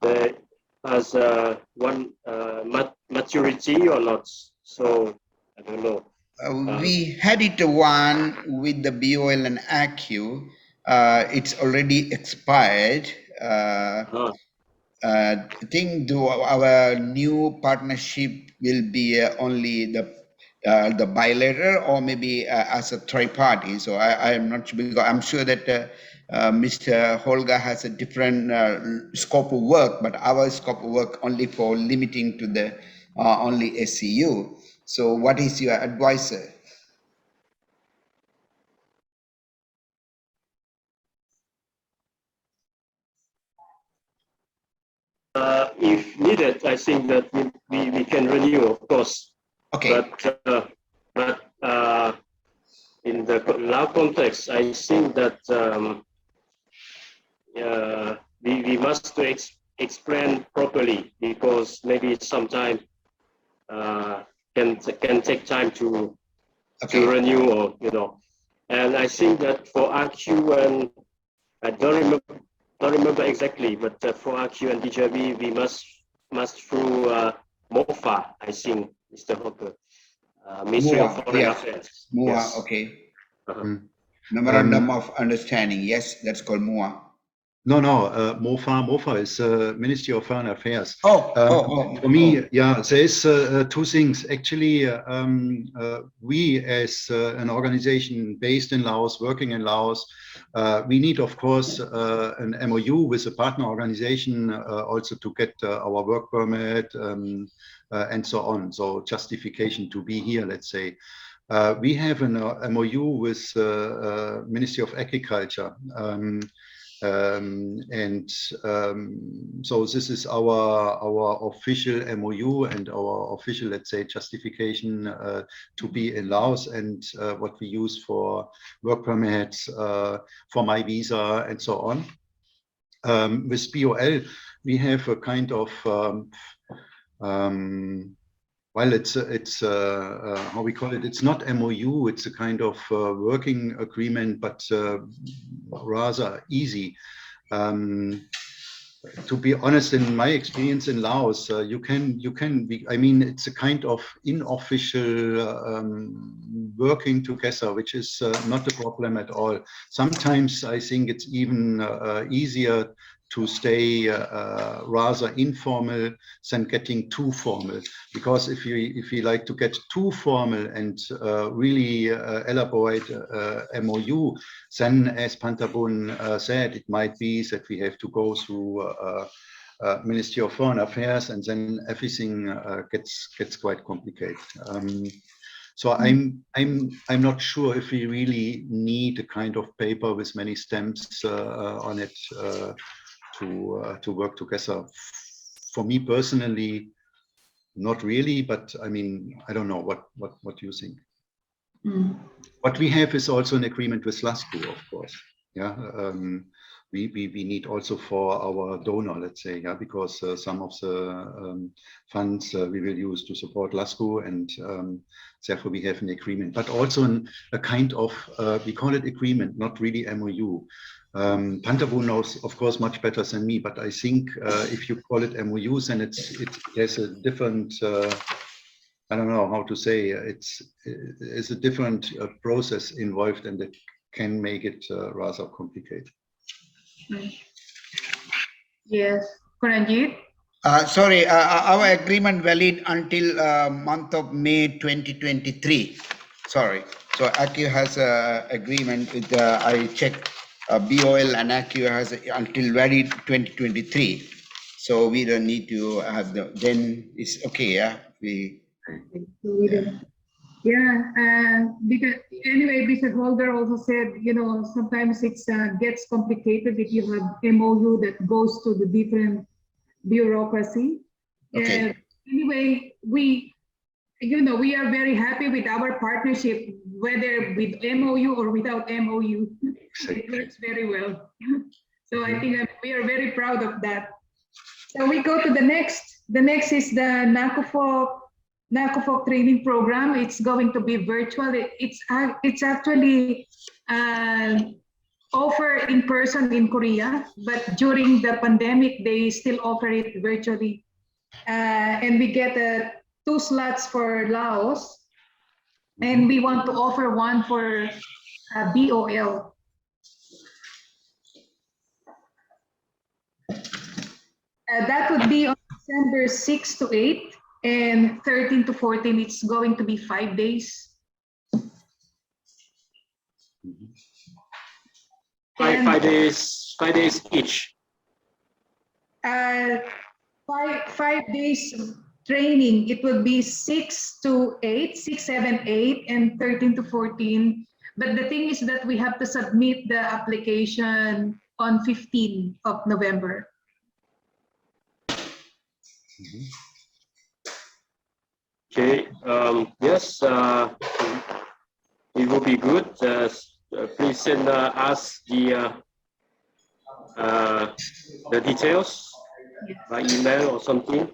the has one maturity or not. So I don't know. We had it one with the BOL and AQ. It's already expired. I think our new partnership will be only the bilateral, or maybe as a tri-party. So I am not sure, because I'm sure that Mr. Holga has a different scope of work, but our scope of work only for limiting to the only SCU. So what is your advisor? If needed, I think that we can renew, of course. Okay. But in the Lao context, I think that we must explain properly, because maybe sometime can take time to renew, or And I think that for RQ, and I don't remember exactly, but for RQ and DJB, we must through MOFA, I think, Mr. Hopper, Ministry of Foreign Affairs. MUA, Yes. okay. Uh-huh. Memorandum of Understanding. Yes, that's called MUA. No, MOFA is Ministry of Foreign Affairs. For me, yeah, there is two things. Actually, we as an organization based in Laos, working in Laos, we need, of course, an MOU with a partner organization also to get our work permit and so on. So justification to be here, let's say. We have an MOU with Ministry of Agriculture. So this is our official MOU and our official, let's say, justification to be in Laos, and what we use for work permits, for my visa, and so on. With BOL, we have a kind of well, it's how we call it. It's not MOU. It's a kind of working agreement, but rather easy. To be honest, in my experience in Laos, you can be, I mean, it's a kind of unofficial working together, which is not a problem at all. Sometimes I think it's even easier to stay rather informal than getting too formal. Because if you like to get too formal and really elaborate MOU, then as Pantabun said, it might be that we have to go through Ministry of Foreign Affairs, and then everything gets quite complicated. So I'm not sure if we really need a kind of paper with many stamps on it to work together. For me personally, not really, but I mean, I don't know what you think. What we have is also an agreement with LASCO, of course. Yeah, we need also for our donor, let's say, yeah, because some of the funds we will use to support LASCO, and therefore we have an agreement, but also a kind of we call it agreement, not really MOU. Pantabu knows, of course, much better than me, but I think if you call it MOU, then it has a different. I don't know how to say. It's a different process involved, and it can make it rather complicated. Yes, Kuranjit. Sorry, our agreement valid until month of May 2023. Sorry. So ACU has an agreement with, I checked, BOL and ACU has until valid 2023. So we don't need to have then it's okay, yeah? Because anyway, Bishop Holder also said, you know, sometimes it gets complicated if you have MOU that goes to the different bureaucracy. Okay. Anyway, we are very happy with our partnership, whether with MOU or without MOU. It works very well. So I think we are very proud of that. So we go to the next. The next is the NACOFOC training program. It's going to be virtual. It's actually offered in person in Korea, but during the pandemic, they still offer it virtually. And we get 2 slots for Laos, and we want to offer one for BOL. That would be on December 6 to 8, and 13 to 14, it's going to be 5 days. Five days each. 5 days training. It will be 6 to 8, 6, 7, 8, and 13 to 14. But the thing is that we have to submit the application on 15 of November. Okay. Yes. It will be good. Please send us the details by email or something.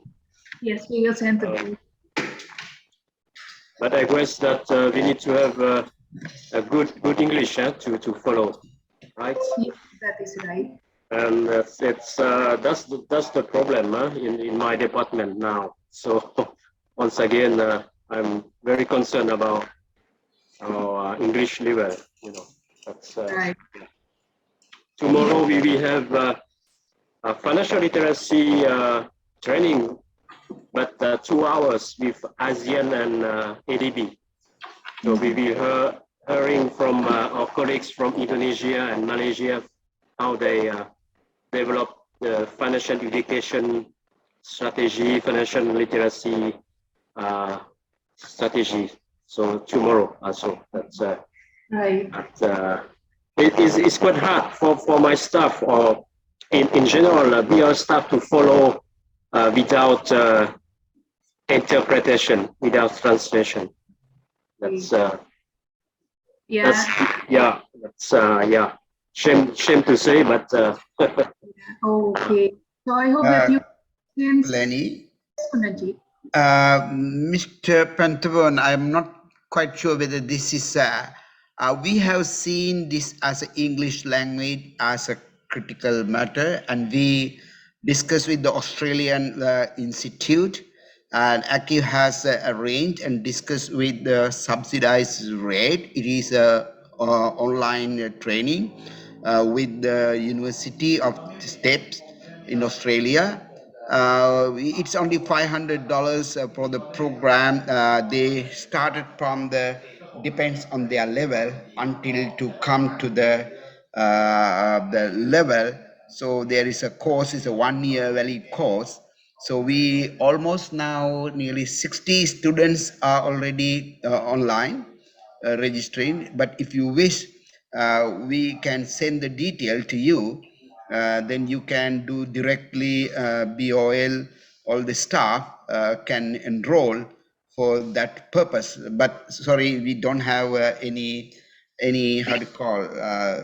Yes, we will send to you. But I guess that we need to have a good English to follow, right? Yes, that is right. And that's the problem in my department now. So once again, I'm very concerned about our English level. You know, that's right. tomorrow we will have a financial literacy training, but 2 hours with ASEAN and ADB. So we will hearing from our colleagues from Indonesia and Malaysia how they develop the financial education strategy, financial literacy strategy. So tomorrow also, that's Right. it's quite hard for my staff or in general BR staff to follow without interpretation, without translation. That's Yeah. yeah. Shame to say, but Okay. So I hope that you can. Lenny, Najib. Mr. Pantavon, I'm not quite sure whether this is, we have seen this as an English language as a critical matter, and we discussed with the Australian Institute, and ACU has arranged and discussed with the subsidized rate. It is a online training with the University of Steps in Australia. It's only $500 for the program. They started from depends on their level until to come to the level. So there is a course, it's a 1-year valid course. So we almost now nearly 60 students are already online registering. But if you wish, we can send the detail to you. Then you can do directly BOL, all the staff can enroll for that purpose. But sorry, we don't have any how to call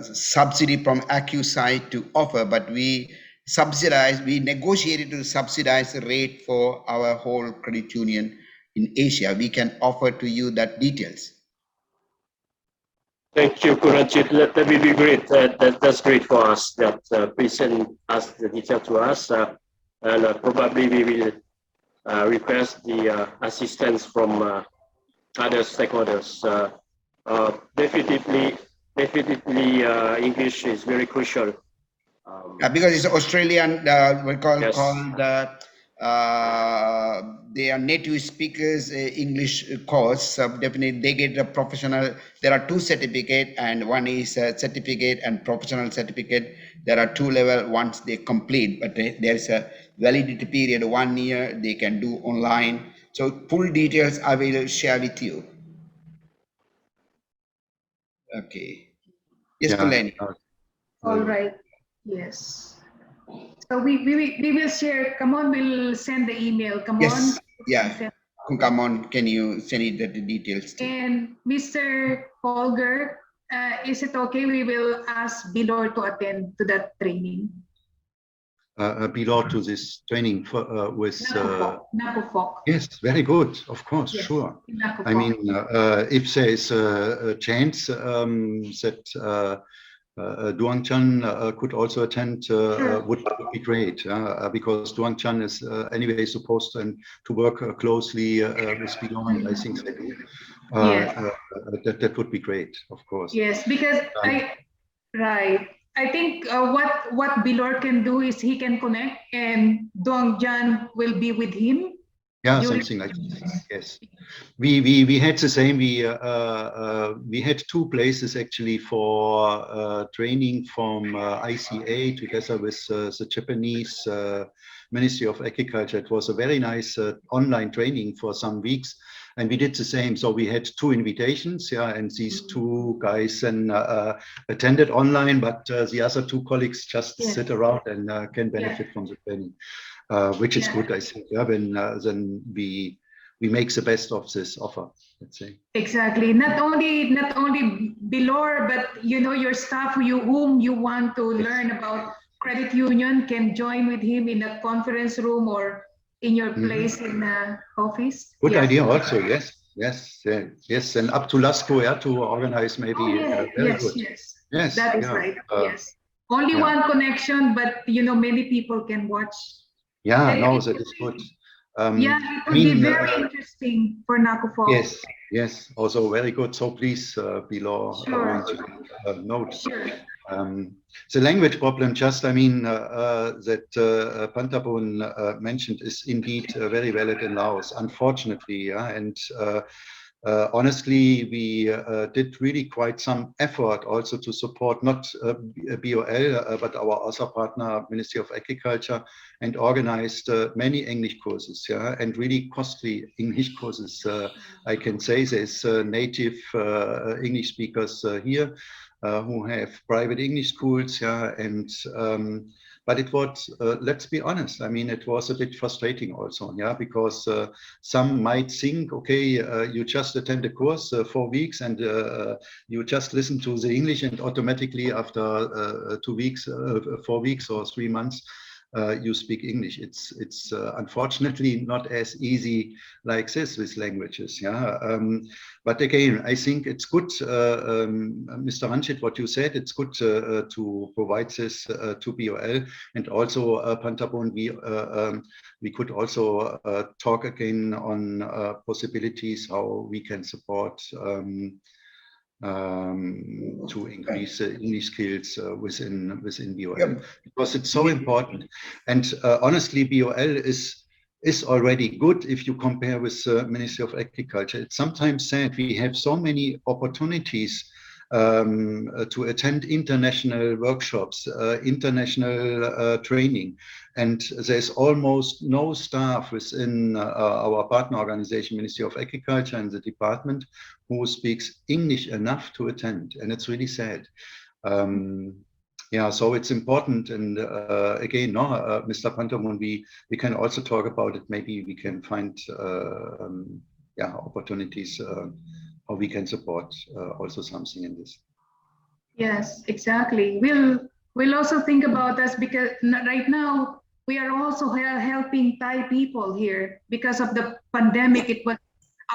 subsidy from ACU side to offer, but we negotiated to subsidize the rate for our whole credit union in Asia. We can offer to you that details. thank you, Kuranjit. That will be great. That's great for us. That please send us the detail to us, and probably we will request the assistance from other stakeholders. Definitely, English is very crucial. Because it's Australian, we call Yes. they are native speakers English course. So definitely they get a professional. There are 2 certificates, and one is a certificate and professional certificate. There are 2 levels once they complete, but there is a validity period 1 year. They can do online. So full details I will share with you. Okay. Yes, Yeah. Kuleni. All right. Yes. So we will share. Come on, we'll send the email. Come Yes. on. Yeah. Come on, can you send it the details? And Mr. Polger, is it okay? We will ask Bilor to attend to that training. Belong to this training for, with Nakufok. yes, very good, of course, Yes, sure. Nakufok. I mean, if there is a chance that Duangchan could also attend, Sure. would be great, because Duangchan is anyway supposed to work closely with Belong. I think they do. Yes. That would be great, of course. Yes, because I think what Bilor can do is he can connect, and Dongjan will be with him. Yeah, something like this. Yes, we had the same. We had 2 places actually for training from ICA together with the Japanese Ministry of Agriculture. It was a very nice online training for some weeks, and we did the same. So we had 2 invitations, yeah, and these 2 guys then attended online, but the other 2 colleagues just sit around and can benefit from the training. Which is good, I think. Yeah, when then we make the best of this offer. Let's say Exactly. Not only Bilor, but your staff whom you want to learn about credit union can join with him in a conference room or in your place in the office. Good idea, also. Yes, and up to Lasco, yeah, to organize maybe. Very good. Yes, that is right. Yes, only one connection, but many people can watch. Yeah, no, that is good. Yeah, it would be very interesting for Nakufok. Yes, also very good. So please, below, Sure. note. Sure. The language problem, just I mean that Pantapon mentioned, is indeed very valid in Laos, unfortunately, yeah, and honestly, we did really quite some effort also to support not BOL, but our other partner, Ministry of Agriculture, and organized many English courses, yeah, and really costly English courses. I can say there's native English speakers here who have private English schools, yeah, and but it was, let's be honest, I mean, it was a bit frustrating also, yeah, because some might think, okay, you just attend a course 4 weeks and you just listen to the English and automatically after 2 weeks, 4 weeks or 3 months, you speak English. It's unfortunately not as easy like this with languages, yeah. But again, I think it's good, Mr. Ranchit, what you said, it's good to provide this to BOL, and also Pantapon, we could also talk again on possibilities how we can support to increase English skills within BOL, Yeah. because it's so important. And honestly, BOL is already good if you compare with Ministry of Agriculture. It's sometimes said we have so many opportunities to attend international workshops, international training, and there's almost no staff within our partner organization, Ministry of Agriculture, and the department who speaks English enough to attend, and it's really sad. Yeah, so it's important, and again, no, Mr. Pantamon, we can also talk about it. Maybe we can find yeah, opportunities how we can support also something in this. Yes, exactly. We'll also think about us, because right now we are also helping Thai people here because of the pandemic. It was,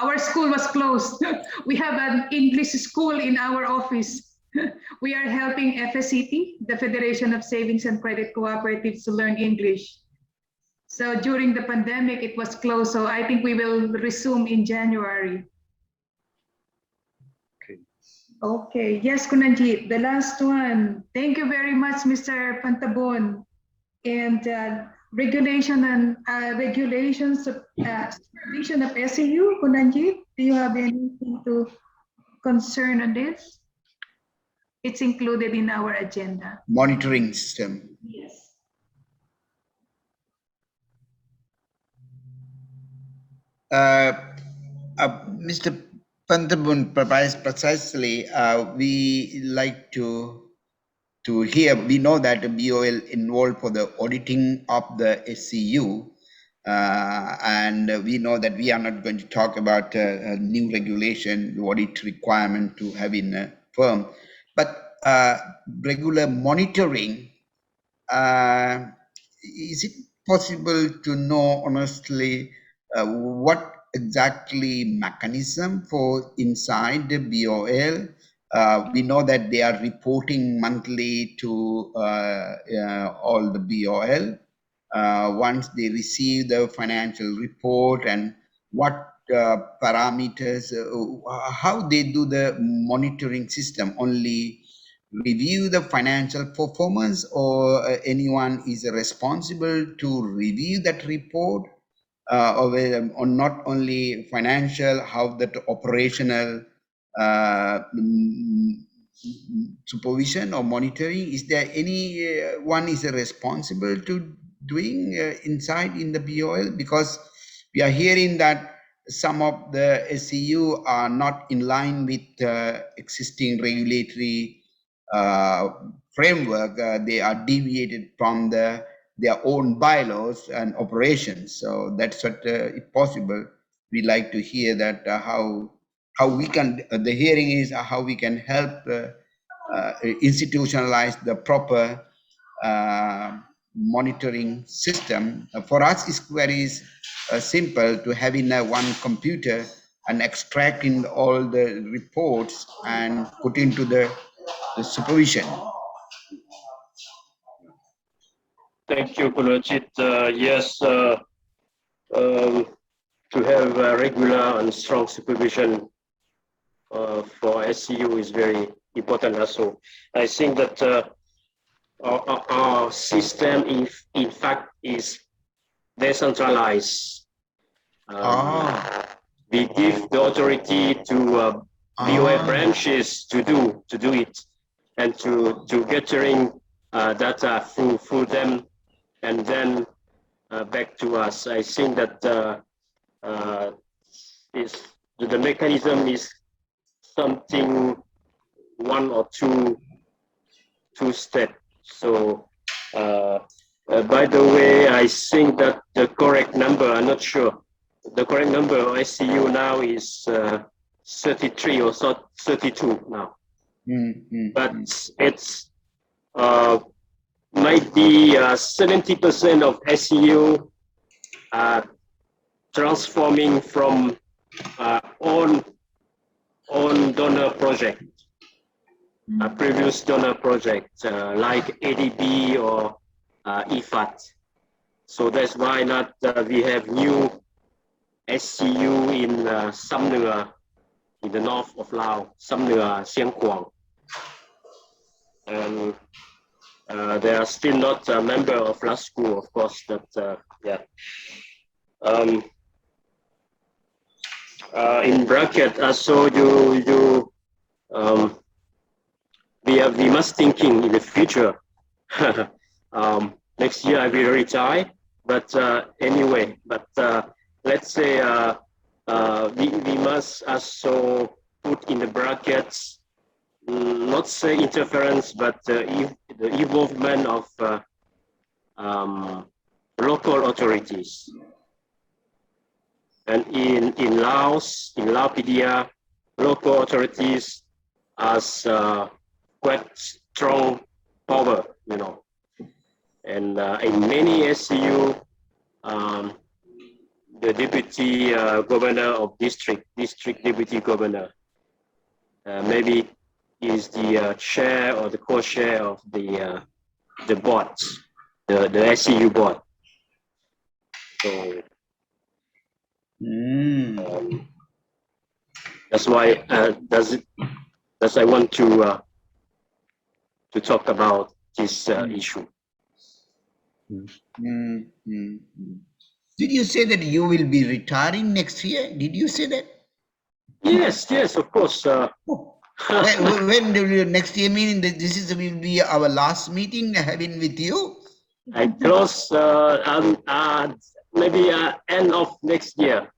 our school was closed. We have an English school in our office. We are helping FSCT, the Federation of Savings and Credit Cooperatives, to learn English. So during the pandemic, it was closed. So I think we will resume in January. Okay, yes, Kunanjit, the last one. Thank you very much, Mr. Pantabon. And regulation and regulations of supervision of SEU, Kunanjit, do you have anything to concern on this? It's included in our agenda. Monitoring system. Yes. Mr. Pantabun, precisely, we like to hear. We know that the BOL involved for the auditing of the SCU, and we know that we are not going to talk about a new regulation, the audit requirement to have in a firm, but regular monitoring. Is it possible to know honestly what exactly mechanism for inside the BOL? We know that they are reporting monthly to all the BOL. Once they receive the financial report, and what parameters, how they do the monitoring system, only review the financial performance, or anyone is responsible to review that report, or not only financial, how that operational supervision or monitoring? Is there any one is responsible to doing inside in the BOL? Because we are hearing that some of the SCU are not in line with existing regulatory framework. They are deviated from their own bylaws and operations. So that's what, if possible, we like to hear that how we can. The hearing is how we can help institutionalize the proper monitoring system. For us, it's very simple to have in one computer and extracting all the reports and put into the supervision. Thank you, Kunajit. Yes, to have regular and strong supervision for SCU is very important also. I think that our system, in fact, is decentralized. We give the authority to BOA branches to do it, and to gathering data through them, and then back to us. I think that is the mechanism is something one or two step. So by the way, I think that the correct number, I'm not sure, the correct number of SCU now is 33 or 32 now. But it's might be 70% of SCU transforming from own donor project, a previous donor project like ADB or IFAT. So that's why not we have new SCU in Sam Nua, in the north of Laos, Sam Nua, Siang Kuang. And they are still not a member of LASCU, of course, but yeah. In bracket, so we must thinking in the future. Next year I will retire, but anyway, but let's say we must also put in the brackets, not say interference, but the involvement of local authorities. And in Laos, in Laopedia, local authorities as quite strong power, you know. And in many SCU, the deputy governor of district deputy governor, maybe is the chair or the co-chair of the board, the SCU board. So that's why that's I want to talk about this issue. Did you say that you will be retiring next year? Did you say that? Yes, of course. When do you next year? Meaning that this will be our last meeting having with you? I close maybe end of next year.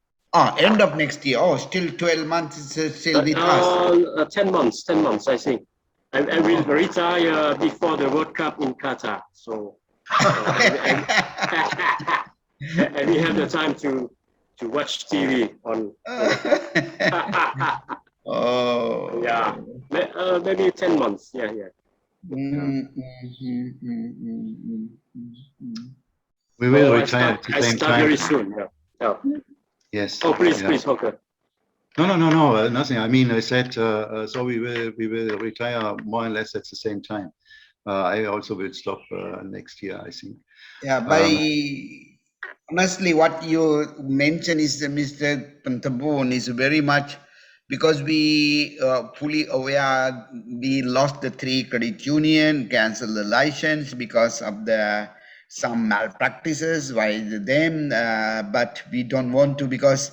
End of next year. Oh, still 12 months is still with us. 10 months, I think. I will retire before the World Cup in Qatar. So and we have the time to watch TV on. Oh. Yeah, maybe 10 months. Yeah. We will retire at the same time. Very soon. Yeah. Yes. Oh, please, Hocker. No, nothing. I mean, I said, so we will retire more or less at the same time. I also will stop next year, I think. Yeah, honestly, what you mentioned is Mr. Pantabon is very much because we fully aware we lost the 3 credit union, canceled the license because of some malpractices by them, but we don't want to because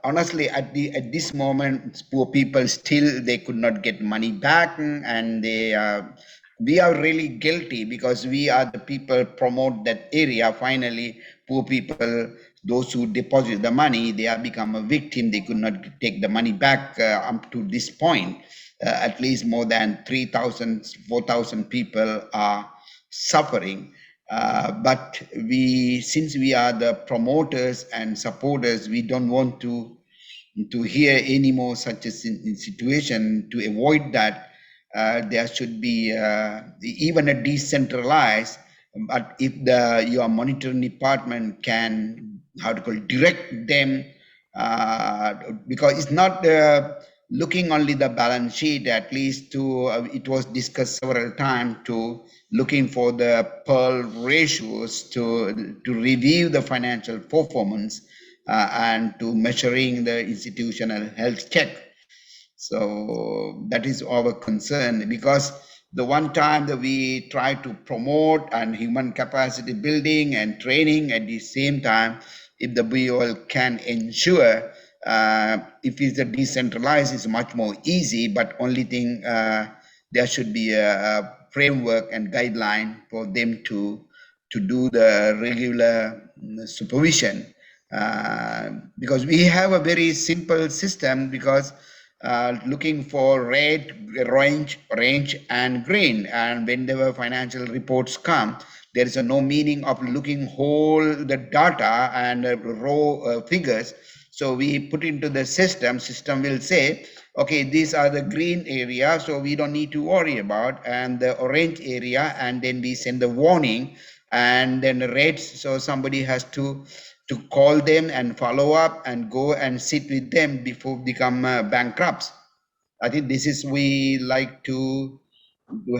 honestly at this moment poor people still they could not get money back, and we are really guilty because we are the people promote that area. Finally poor people, those who deposit the money, they have become a victim. They could not take the money back up to this point. At least more than 3,000 4,000 people are suffering. But since we are the promoters and supporters, we don't want to hear any more such a situation. To avoid that, there should be even a decentralized. But if your monitoring department can direct them, because it's not looking only the balance sheet. At least it was discussed several times to looking for the Pearl ratios to review the financial performance and to measuring the institutional health check. So that is our concern, because the one time that we try to promote and human capacity building and training at the same time, if the BOL can ensure, if it's a decentralized, it's much more easy, but only thing, there should be a framework and guideline for them to do the regular supervision, because we have a very simple system, because looking for red, orange and green, and whenever financial reports come, there is no meaning of looking whole the data and raw figures. So we put into the system will say, okay, these are the green area, so we don't need to worry about, and the orange area, and then we send the warning, and then the reds, so somebody has to call them and follow up and go and sit with them before become bankrupts. I think this is we like to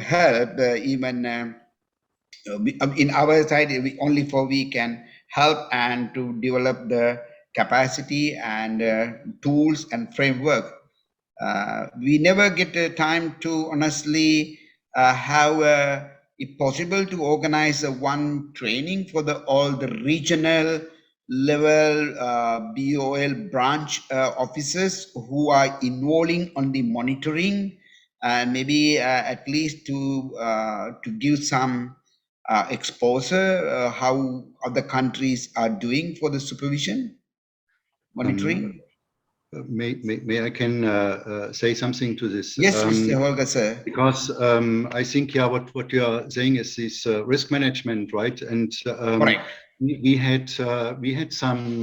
help, even in our side, only for we can help and to develop the capacity and tools and framework. We never get the time to honestly have, if possible, to organize a one training for the all the regional level BOL branch officers who are involving on the monitoring, and maybe at least to give some exposure how other countries are doing for the supervision monitoring. May I can say something to this? Yes, Mr. Holger, sir. Because I think, yeah, what you are saying is this risk management, right? And Correct. we had some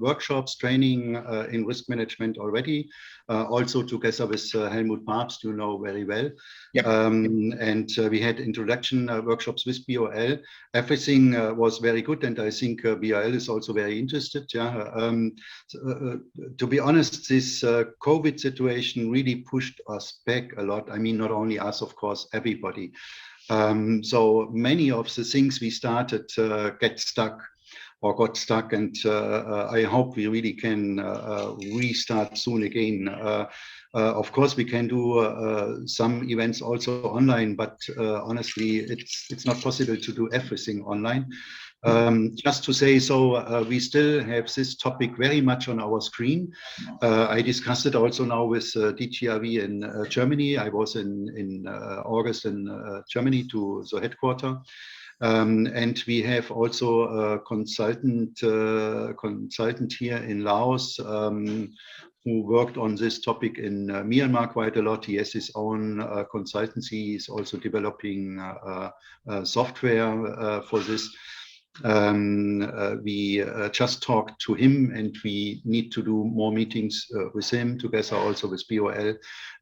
workshops, training in risk management already, also together with Helmut Papst, you know very well. Yep. And we had introduction workshops with BOL. Everything was very good, and I think BOL is also very interested. Yeah. To be honest, this COVID situation really pushed us back a lot. I mean, not only us, of course, everybody. So many of the things we started got stuck, and I hope we really can restart soon again. Of course, we can do some events also online, but honestly, it's not possible to do everything online. Just to say, so we still have this topic very much on our screen. I discussed it also now with DGRV in Germany. I was in August in Germany to the headquarters. And we have also a consultant here in Laos who worked on this topic in Myanmar quite a lot. He has his own consultancy. He's also developing software for this. We just talked to him, and we need to do more meetings with him together, also with BOL,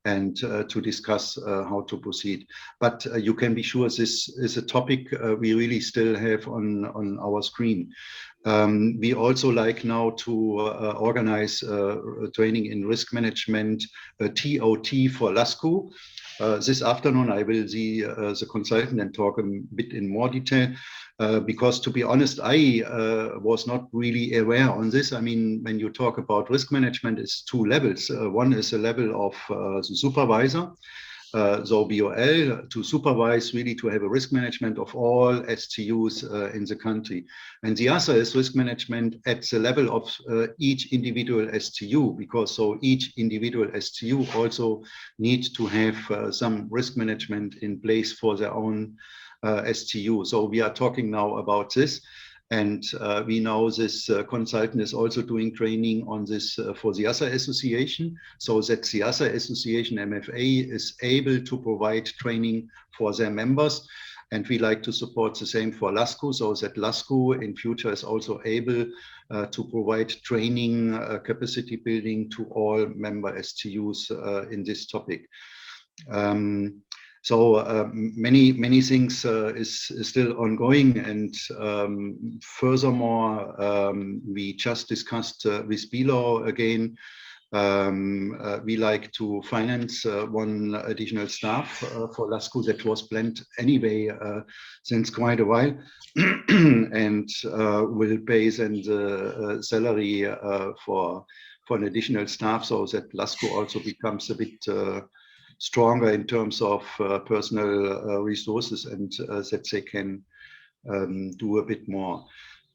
and to discuss how to proceed. But you can be sure this is a topic we really still have on our screen. We also like now to organize training in risk management, TOT for LASCO. This afternoon, I will see the consultant and talk a bit in more detail. Because to be honest, I was not really aware on this. I mean, when you talk about risk management, it's two levels. One is a level of the supervisor, so BOL, to supervise, really to have a risk management of all STUs in the country. And the other is risk management at the level of each individual STU, because so each individual STU also needs to have some risk management in place for their own STU. So we are talking now about this, and we know this consultant is also doing training on this for the other association, so that the other association, MFA, is able to provide training for their members. And we like to support the same for LASCO, so that LASCO in future is also able to provide training, capacity building to all member STUs in this topic. So many things is still ongoing, and furthermore, we just discussed with BLAW again. We like to finance one additional staff for LASCO that was planned anyway since quite a while, and will pay then the salary for an additional staff, so that LASCO also becomes a bit stronger in terms of personal resources, and that they can do a bit more.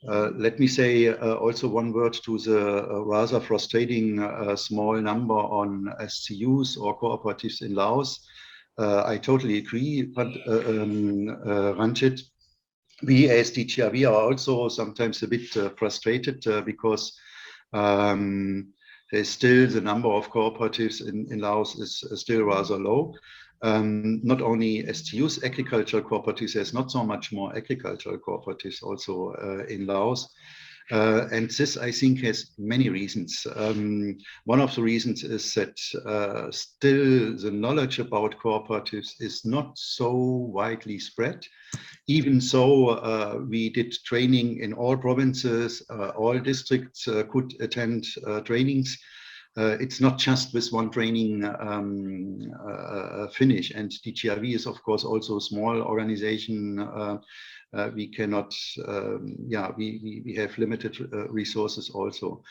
Let me say also one word to the rather frustrating small number on STUs or cooperatives in Laos. I totally agree, but Ranjit, we as DGRV are also sometimes a bit frustrated because there's still the number of cooperatives in Laos is still rather low. Not only STUs, agricultural cooperatives, there's not so much more agricultural cooperatives also in Laos. And this, I think, has many reasons. One of the reasons is that still the knowledge about cooperatives is not so widely spread. Even so, we did training in all provinces, all districts could attend trainings. It's not just with one training finish, and DGRV is of course also a small organization. We cannot, we have limited resources also.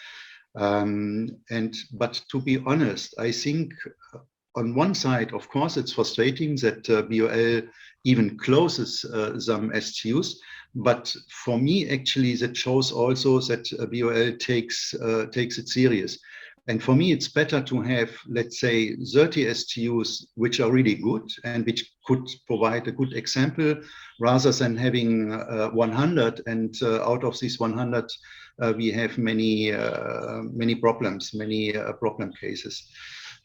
But to be honest, I think on one side, of course, it's frustrating that BOL even closes some STUs, but for me, actually, that shows also that BOL takes it serious. And for me, it's better to have, let's say, 30 STUs, which are really good and which could provide a good example, rather than having 100. And out of these 100, we have many problems, many problem cases.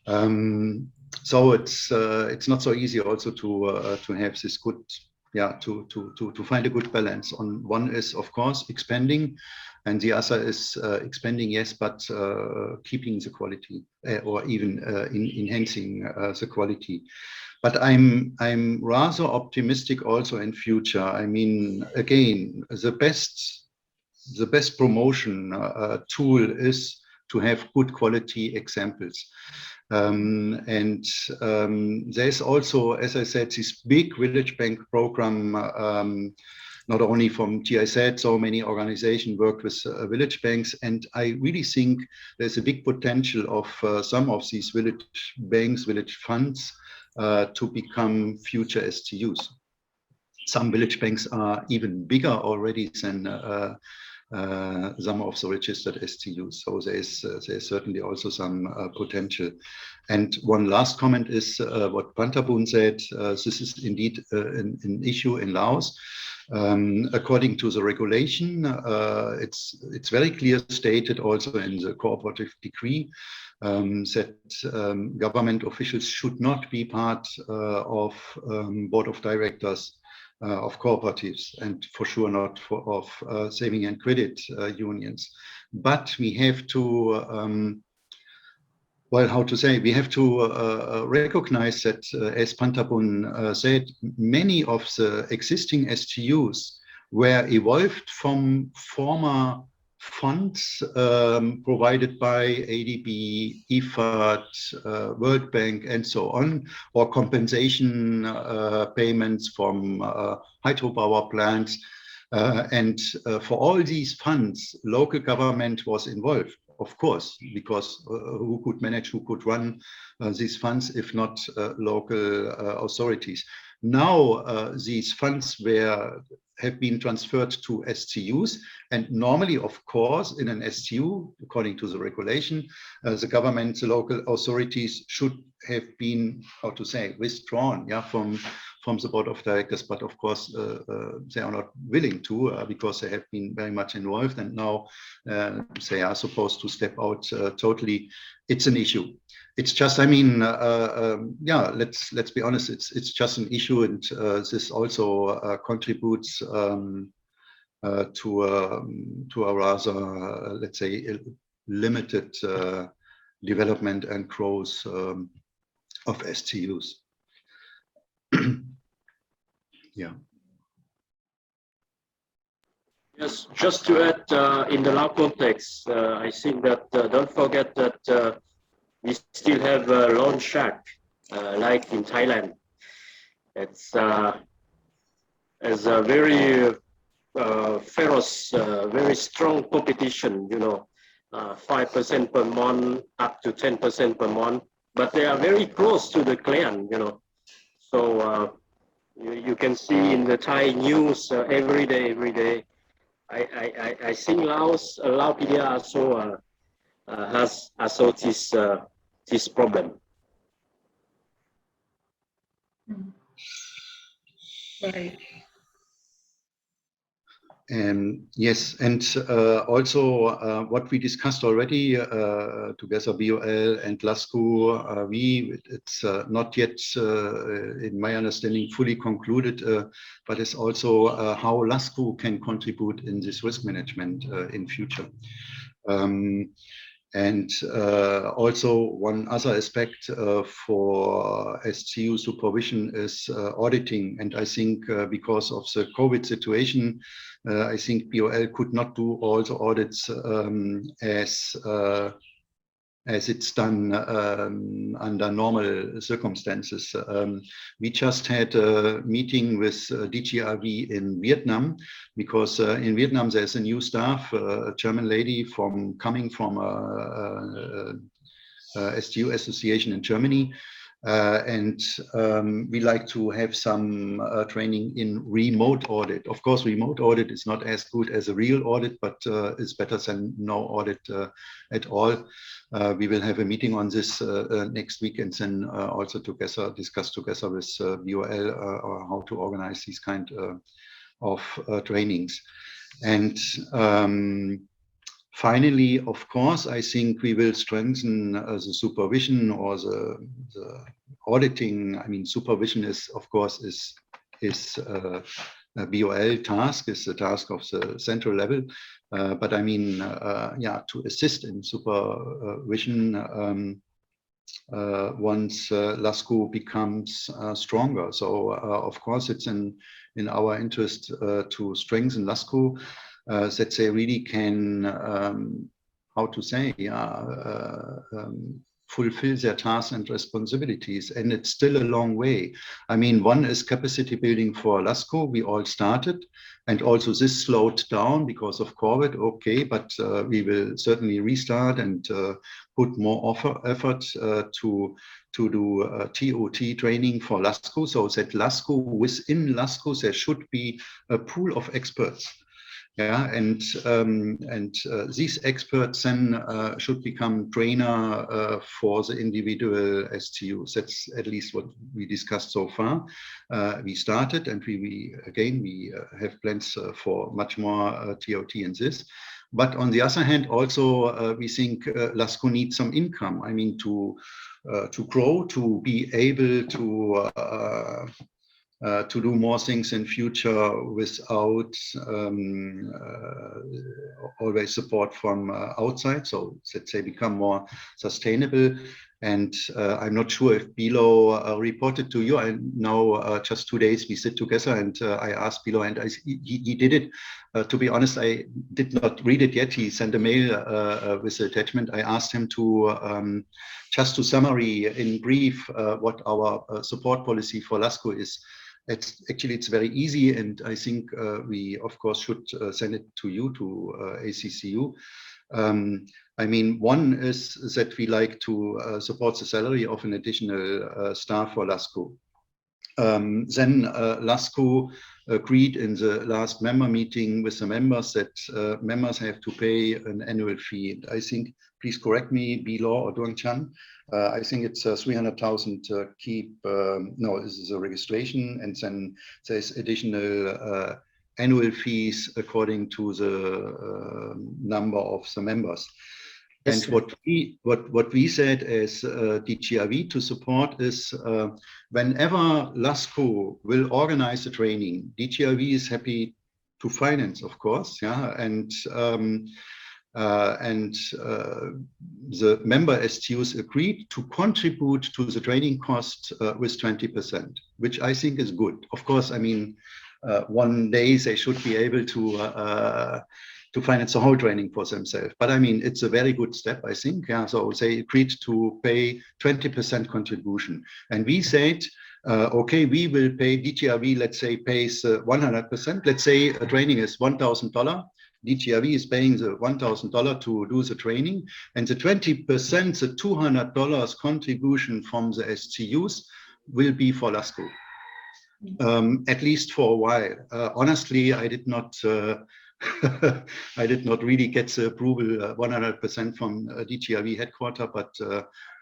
So it's not so easy also to have this good, to find a good balance. On one is, of course, expanding, and the other is expanding, yes, but keeping the quality or even enhancing the quality. But I'm rather optimistic also in future. I mean, again, the best promotion tool is to have good quality examples. There's also, as I said, this big village bank program, not only from GIZ, so many organizations work with village banks. And I really think there's a big potential of some of these village banks, village funds to become future STUs. Some village banks are even bigger already than some of the registered STUs. So there's certainly also some potential. And one last comment is what Pantabun said. This is indeed an issue in Laos. According to the regulation, it's very clear stated also in the cooperative decree that government officials should not be part of board of directors of cooperatives, and for sure not of saving and credit unions. But we have to, we have to recognize that, as Pantabun said, many of the existing STUs were evolved from former funds provided by ADB, IFAD, World Bank, and so on, or compensation payments from hydropower plants. And for all these funds, local government was involved, of course, because who could manage, who could run these funds if not local authorities. Now these funds have been transferred to STUs, and normally, of course, in an STU, according to the regulation, the government, the local authorities should have been, how to say, withdrawn, from the board of directors. But of course, they are not willing to because they have been very much involved, and now they are supposed to step out totally. It's an issue. It's just, I mean, let's be honest. It's just an issue, and this also contributes to a rather, let's say, limited development and growth of STUs. Yeah. Yes, just to add, in the Lao context, I think that don't forget that we still have a loan shack, like in Thailand. It's as a very ferocious, very strong competition, you know, 5% per month up to 10% per month, but they are very close to the client, you know. So you can see in the Thai news every day. I think Lao PDR also has also this problem. Right. Yes, and also what we discussed already together, BOL and LASCO, it's not yet, in my understanding, fully concluded, but it's also how LASCO can contribute in this risk management in future. And also one other aspect for STU supervision is auditing. And I think because of the COVID situation, I think BOL could not do all the audits as it's done under normal circumstances. We just had a meeting with DGRV in Vietnam because in Vietnam there's a new staff, a German lady coming from a STU association in Germany. And we like to have some training in remote audit. Of course, remote audit is not as good as a real audit, but it's better than no audit at all. We will have a meeting on this next week, and then also discuss together with BOL how to organize these kind of trainings. And finally, of course, I think we will strengthen the supervision or the auditing. I mean, supervision is, of course, a BOL task, is the task of the central level. But I mean, yeah, to assist in supervision once LASCO becomes stronger. So, of course, it's in our interest to strengthen LASCO. That they really can, how to say, fulfill their tasks and responsibilities. And it's still a long way. I mean, one is capacity building for LASCO. We all started, and also this slowed down because of COVID. Okay, but we will certainly restart and put more effort to do TOT training for LASCO, so that LASCO, within LASCO, there should be a pool of experts. Yeah, and these experts then should become trainer for the individual STUs. That's at least what we discussed so far. We started, and we have plans for much more TOT in this. But on the other hand, also we think LASCO needs some income. I mean, to grow, to be able to do more things in future without always support from outside. So let's say become more sustainable. And I'm not sure if Bilo reported to you. I know just 2 days we sit together, and I asked Bilo, and he did it. To be honest, I did not read it yet. He sent a mail with the attachment. I asked him to just to summary in brief what our support policy for LASCO is. It's very easy, and I think we of course should send it to you, to ACCU. I mean, one is that we like to support the salary of an additional staff for LASCO. Then LASCO agreed in the last member meeting with the members that members have to pay an annual fee. And I think, please correct me, Bilo or Duong Chan, I think it's 300,000 no, this is a registration, and then there's additional annual fees according to the number of the members. And what we said as DGRV to support is whenever LASCO will organize the training, DGRV is happy to finance, of course, yeah, and the member STUs agreed to contribute to the training cost with 20%, which I think is good. Of course, I mean, one day they should be able to finance the whole training for themselves. But I mean, it's a very good step, I think. Yeah, so they agreed to pay 20% contribution. And we said, okay, we will pay, DGRV, let's say, pays 100%. Let's say a training is $1,000. DGRV is paying the $1,000 to do the training, and the 20%, the $200 contribution from the SCUs will be for LASCO, at least for a while. Honestly, I did not I did not really get the approval 100% from DGRV headquarters, but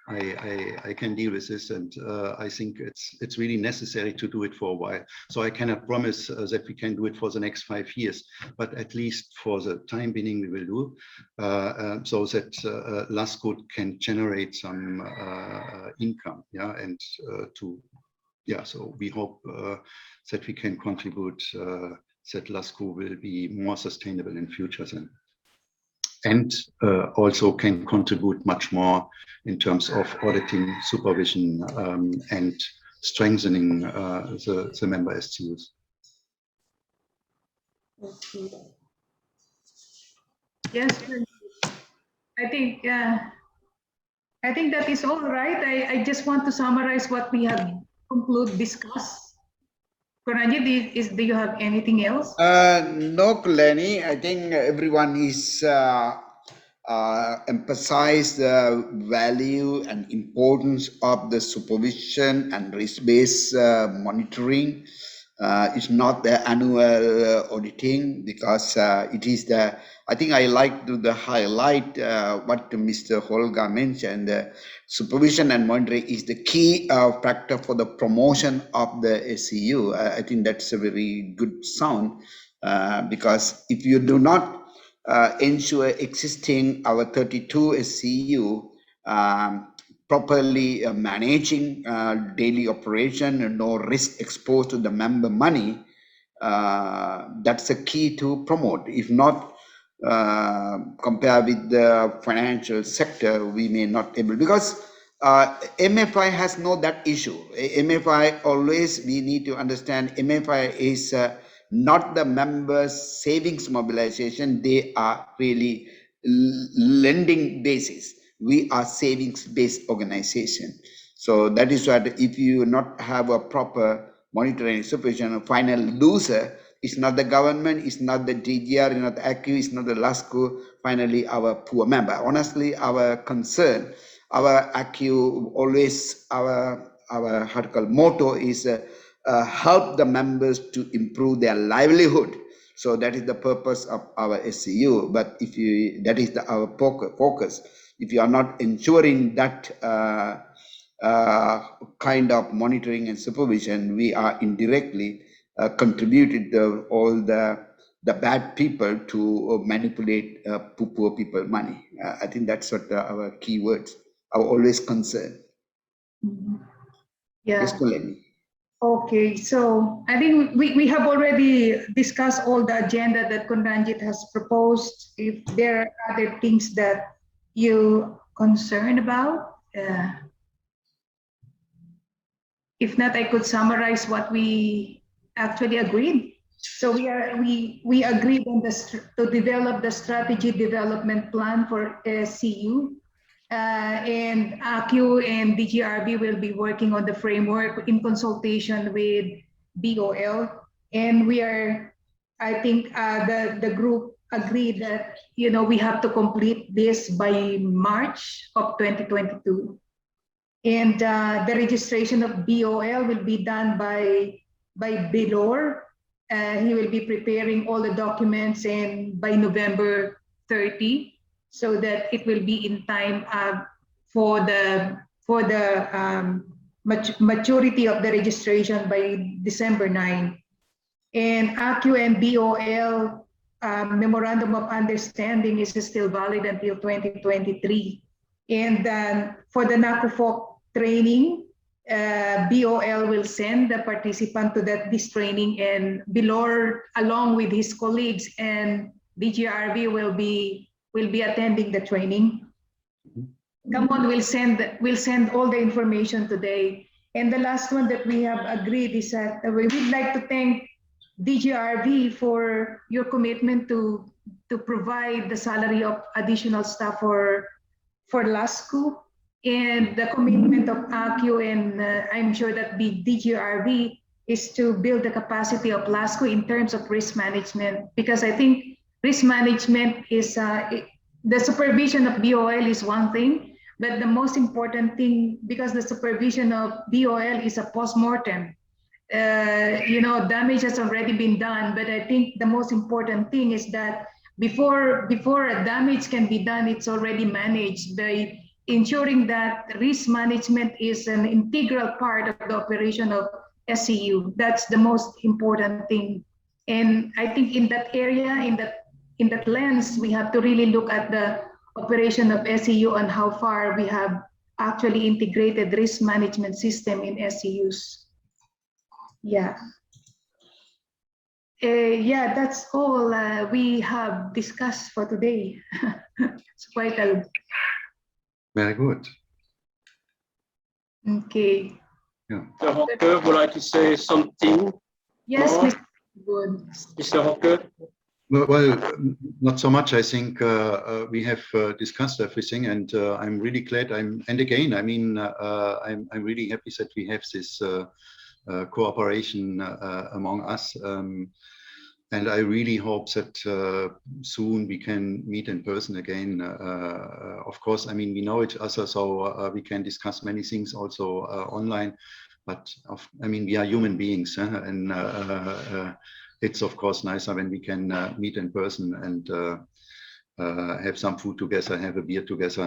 I can deal with this, and I think it's really necessary to do it for a while. So I cannot promise that we can do it for the next 5 years, but at least for the time being we will do, so that LASCO can generate some income, yeah, and so we hope that we can contribute that LASCO will be more sustainable in future then. And also can contribute much more in terms of auditing, supervision, and strengthening the member STUs. Okay. Yes, I think that is all right. I just want to summarize what we have discussed. Koranjit, do you have anything else? No, Lenny. I think everyone is emphasize the value and importance of the supervision and risk-based monitoring. It's not the annual auditing, because it is the, I think I like to highlight what Mr. Holga mentioned. Supervision and monitoring is the key factor for the promotion of the SCU. I think that's a very good sound, because if you do not ensure existing our 32 SCU properly managing daily operation and no risk exposed to the member money, that's the key to promote. If not, compare with the financial sector, we may not able, because MFI has no that issue. MFI always, we need to understand, MFI is not the members savings mobilization. They are really lending basis. We are savings based organization. So that is what, if you not have a proper monitoring supervision, a final loser is not the government, it's not the DGR, it's not the ACU, it's not the LASCO, finally our poor member. Honestly, our concern, our ACU always, our motto is help the members to improve their livelihood. So that is the purpose of our SCU. But if you, that is our focus. If you are not ensuring that kind of monitoring and supervision, we are indirectly contributed all the bad people to manipulate poor people money. I think that's what our key words, our always concern. Yeah. Yes, Kuleni. Okay, so I think we have already discussed all the agenda that Konranjit has proposed. If there are other things that you concerned about, if not, I could summarize what we actually agreed. So we agreed on to develop the strategy development plan for SCU. And ACU and DGRB will be working on the framework in consultation with BOL. And we are, I think the group agreed that, we have to complete this by March of 2022. And the registration of BOL will be done by Bilor. He will be preparing all the documents and by November 30. So that it will be in time for the maturity of the registration by December 9. And ACU and BOL memorandum of understanding is still valid until 2023. And for the NACOFOC training, BOL will send the participant to this training, and Bilor, along with his colleagues, and DGRV will be attending the training. Come on, we'll send all the information today. And the last one that we have agreed is that we would like to thank DGRV for your commitment to provide the salary of additional staff for LASCO, and the commitment of ACU, and I'm sure that the DGRV is to build the capacity of LASCO in terms of risk management, because I think risk management is the supervision of BOL is one thing, but the most important thing, because the supervision of BOL is a post-mortem, damage has already been done. But I think the most important thing is that before a damage can be done, it's already managed by ensuring that risk management is an integral part of the operation of SCU. That's the most important thing. And I think in that area, in that lens, we have to really look at the operation of SCU and how far we have actually integrated risk management system in SCUs. Yeah. Yeah, that's all we have discussed for today. It's quite a... Very good. Okay. Yeah. Mr. Hawker would like to say something. Yes, more? Mr. Good. Mr. Hawker. Well, not so much. I think we have discussed everything, and I'm really glad. I'm really happy that we have this cooperation among us, and I really hope that soon we can meet in person again. Of course, I mean, we know each other, so we can discuss many things also online. But we are human beings, and it's of course nicer when we can meet in person and have some food together, have a beer together,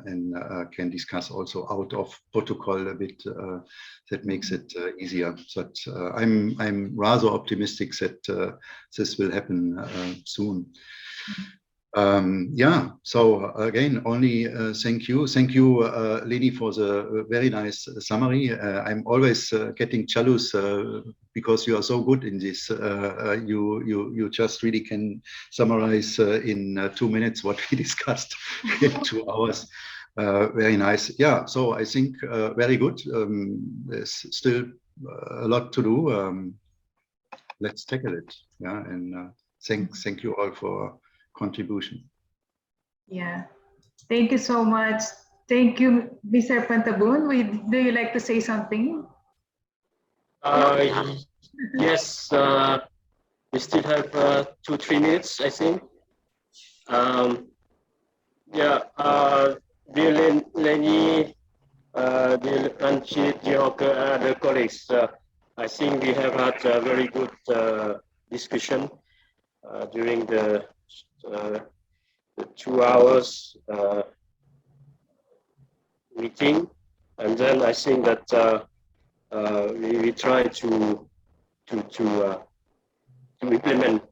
and can discuss also out of protocol a bit. That makes it easier. But I'm rather optimistic that this will happen soon. Yeah, so again, only thank you, Leni, for the very nice summary. I'm always getting jealous because you are so good in this. You just really can summarize in 2 minutes what we discussed in 2 hours. Very nice. Yeah, so I think very good. There's still a lot to do. Let's tackle it. Yeah, and thank you all for contribution. Yeah, thank you so much. Thank you, Mr. Pantabun. Do you like to say something? Yes, we still have 2-3 minutes, I think. Yeah, dear Leni, dear Ranjit, dear Hawker, other colleagues, I think we have had a very good discussion during the 2 hours meeting, and then I think that we try to implement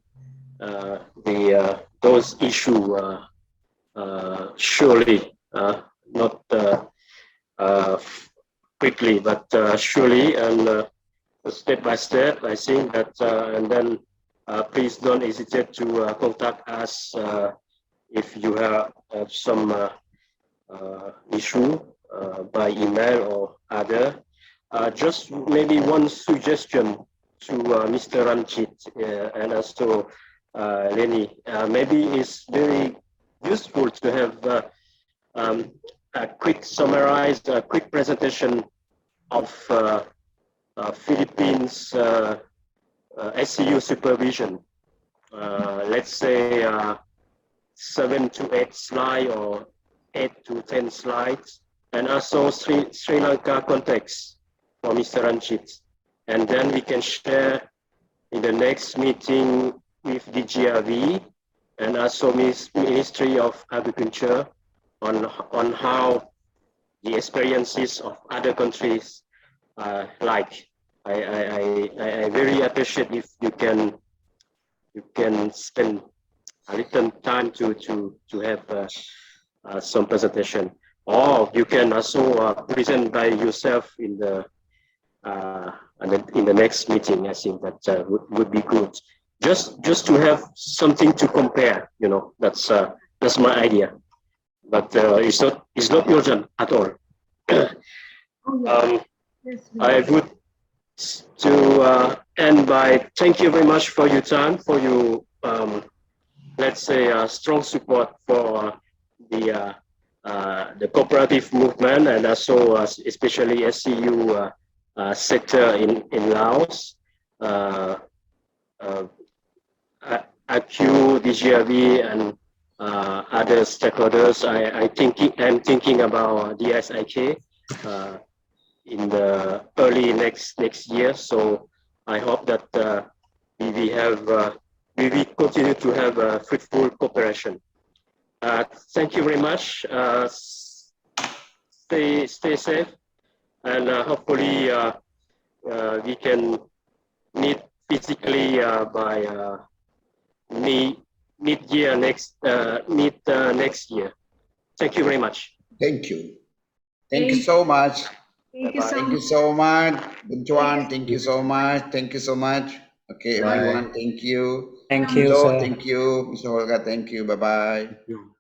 those issues surely, not quickly, but surely, and step by step. I think that, and then please don't hesitate to contact us if you have some issue by email or other. Just maybe one suggestion to Mr. Ranjit and also Leni. Maybe it's very useful to have a quick summarize, a quick presentation of Philippines SCU supervision. Let's say 7 to 8 slides or 8 to 10 slides, and also Sri Lanka context for Mr. Ranjit. And then we can share in the next meeting with the GRV and also Ministry of Agriculture on how the experiences of other countries like. I very appreciate if you can spend a little time to have some presentation, or you can also present by yourself in the next meeting. I think that would be good. Just to have something to compare. You know, that's my idea. But it's not urgent at all. I would to end by thank you very much for your time, for your let's say strong support for the cooperative movement, and also especially SCU sector in Laos. IQ, DGRB, and other stakeholders. I'm thinking about DSIK in the early next year. So I hope that we will continue to have a fruitful cooperation. Thank you very much. Stay safe, and hopefully we can meet physically by mid year next next year. Thank you very much. Thank you. Thank you so much. Thank you so Thank much. you so much. Bunchuan, thank you so much. Thank you so much. Okay, Bye. everyone, thank you. Thank you, Joe, sir. thank you. Mr. Holga, thank you. Bye-bye. Thank you.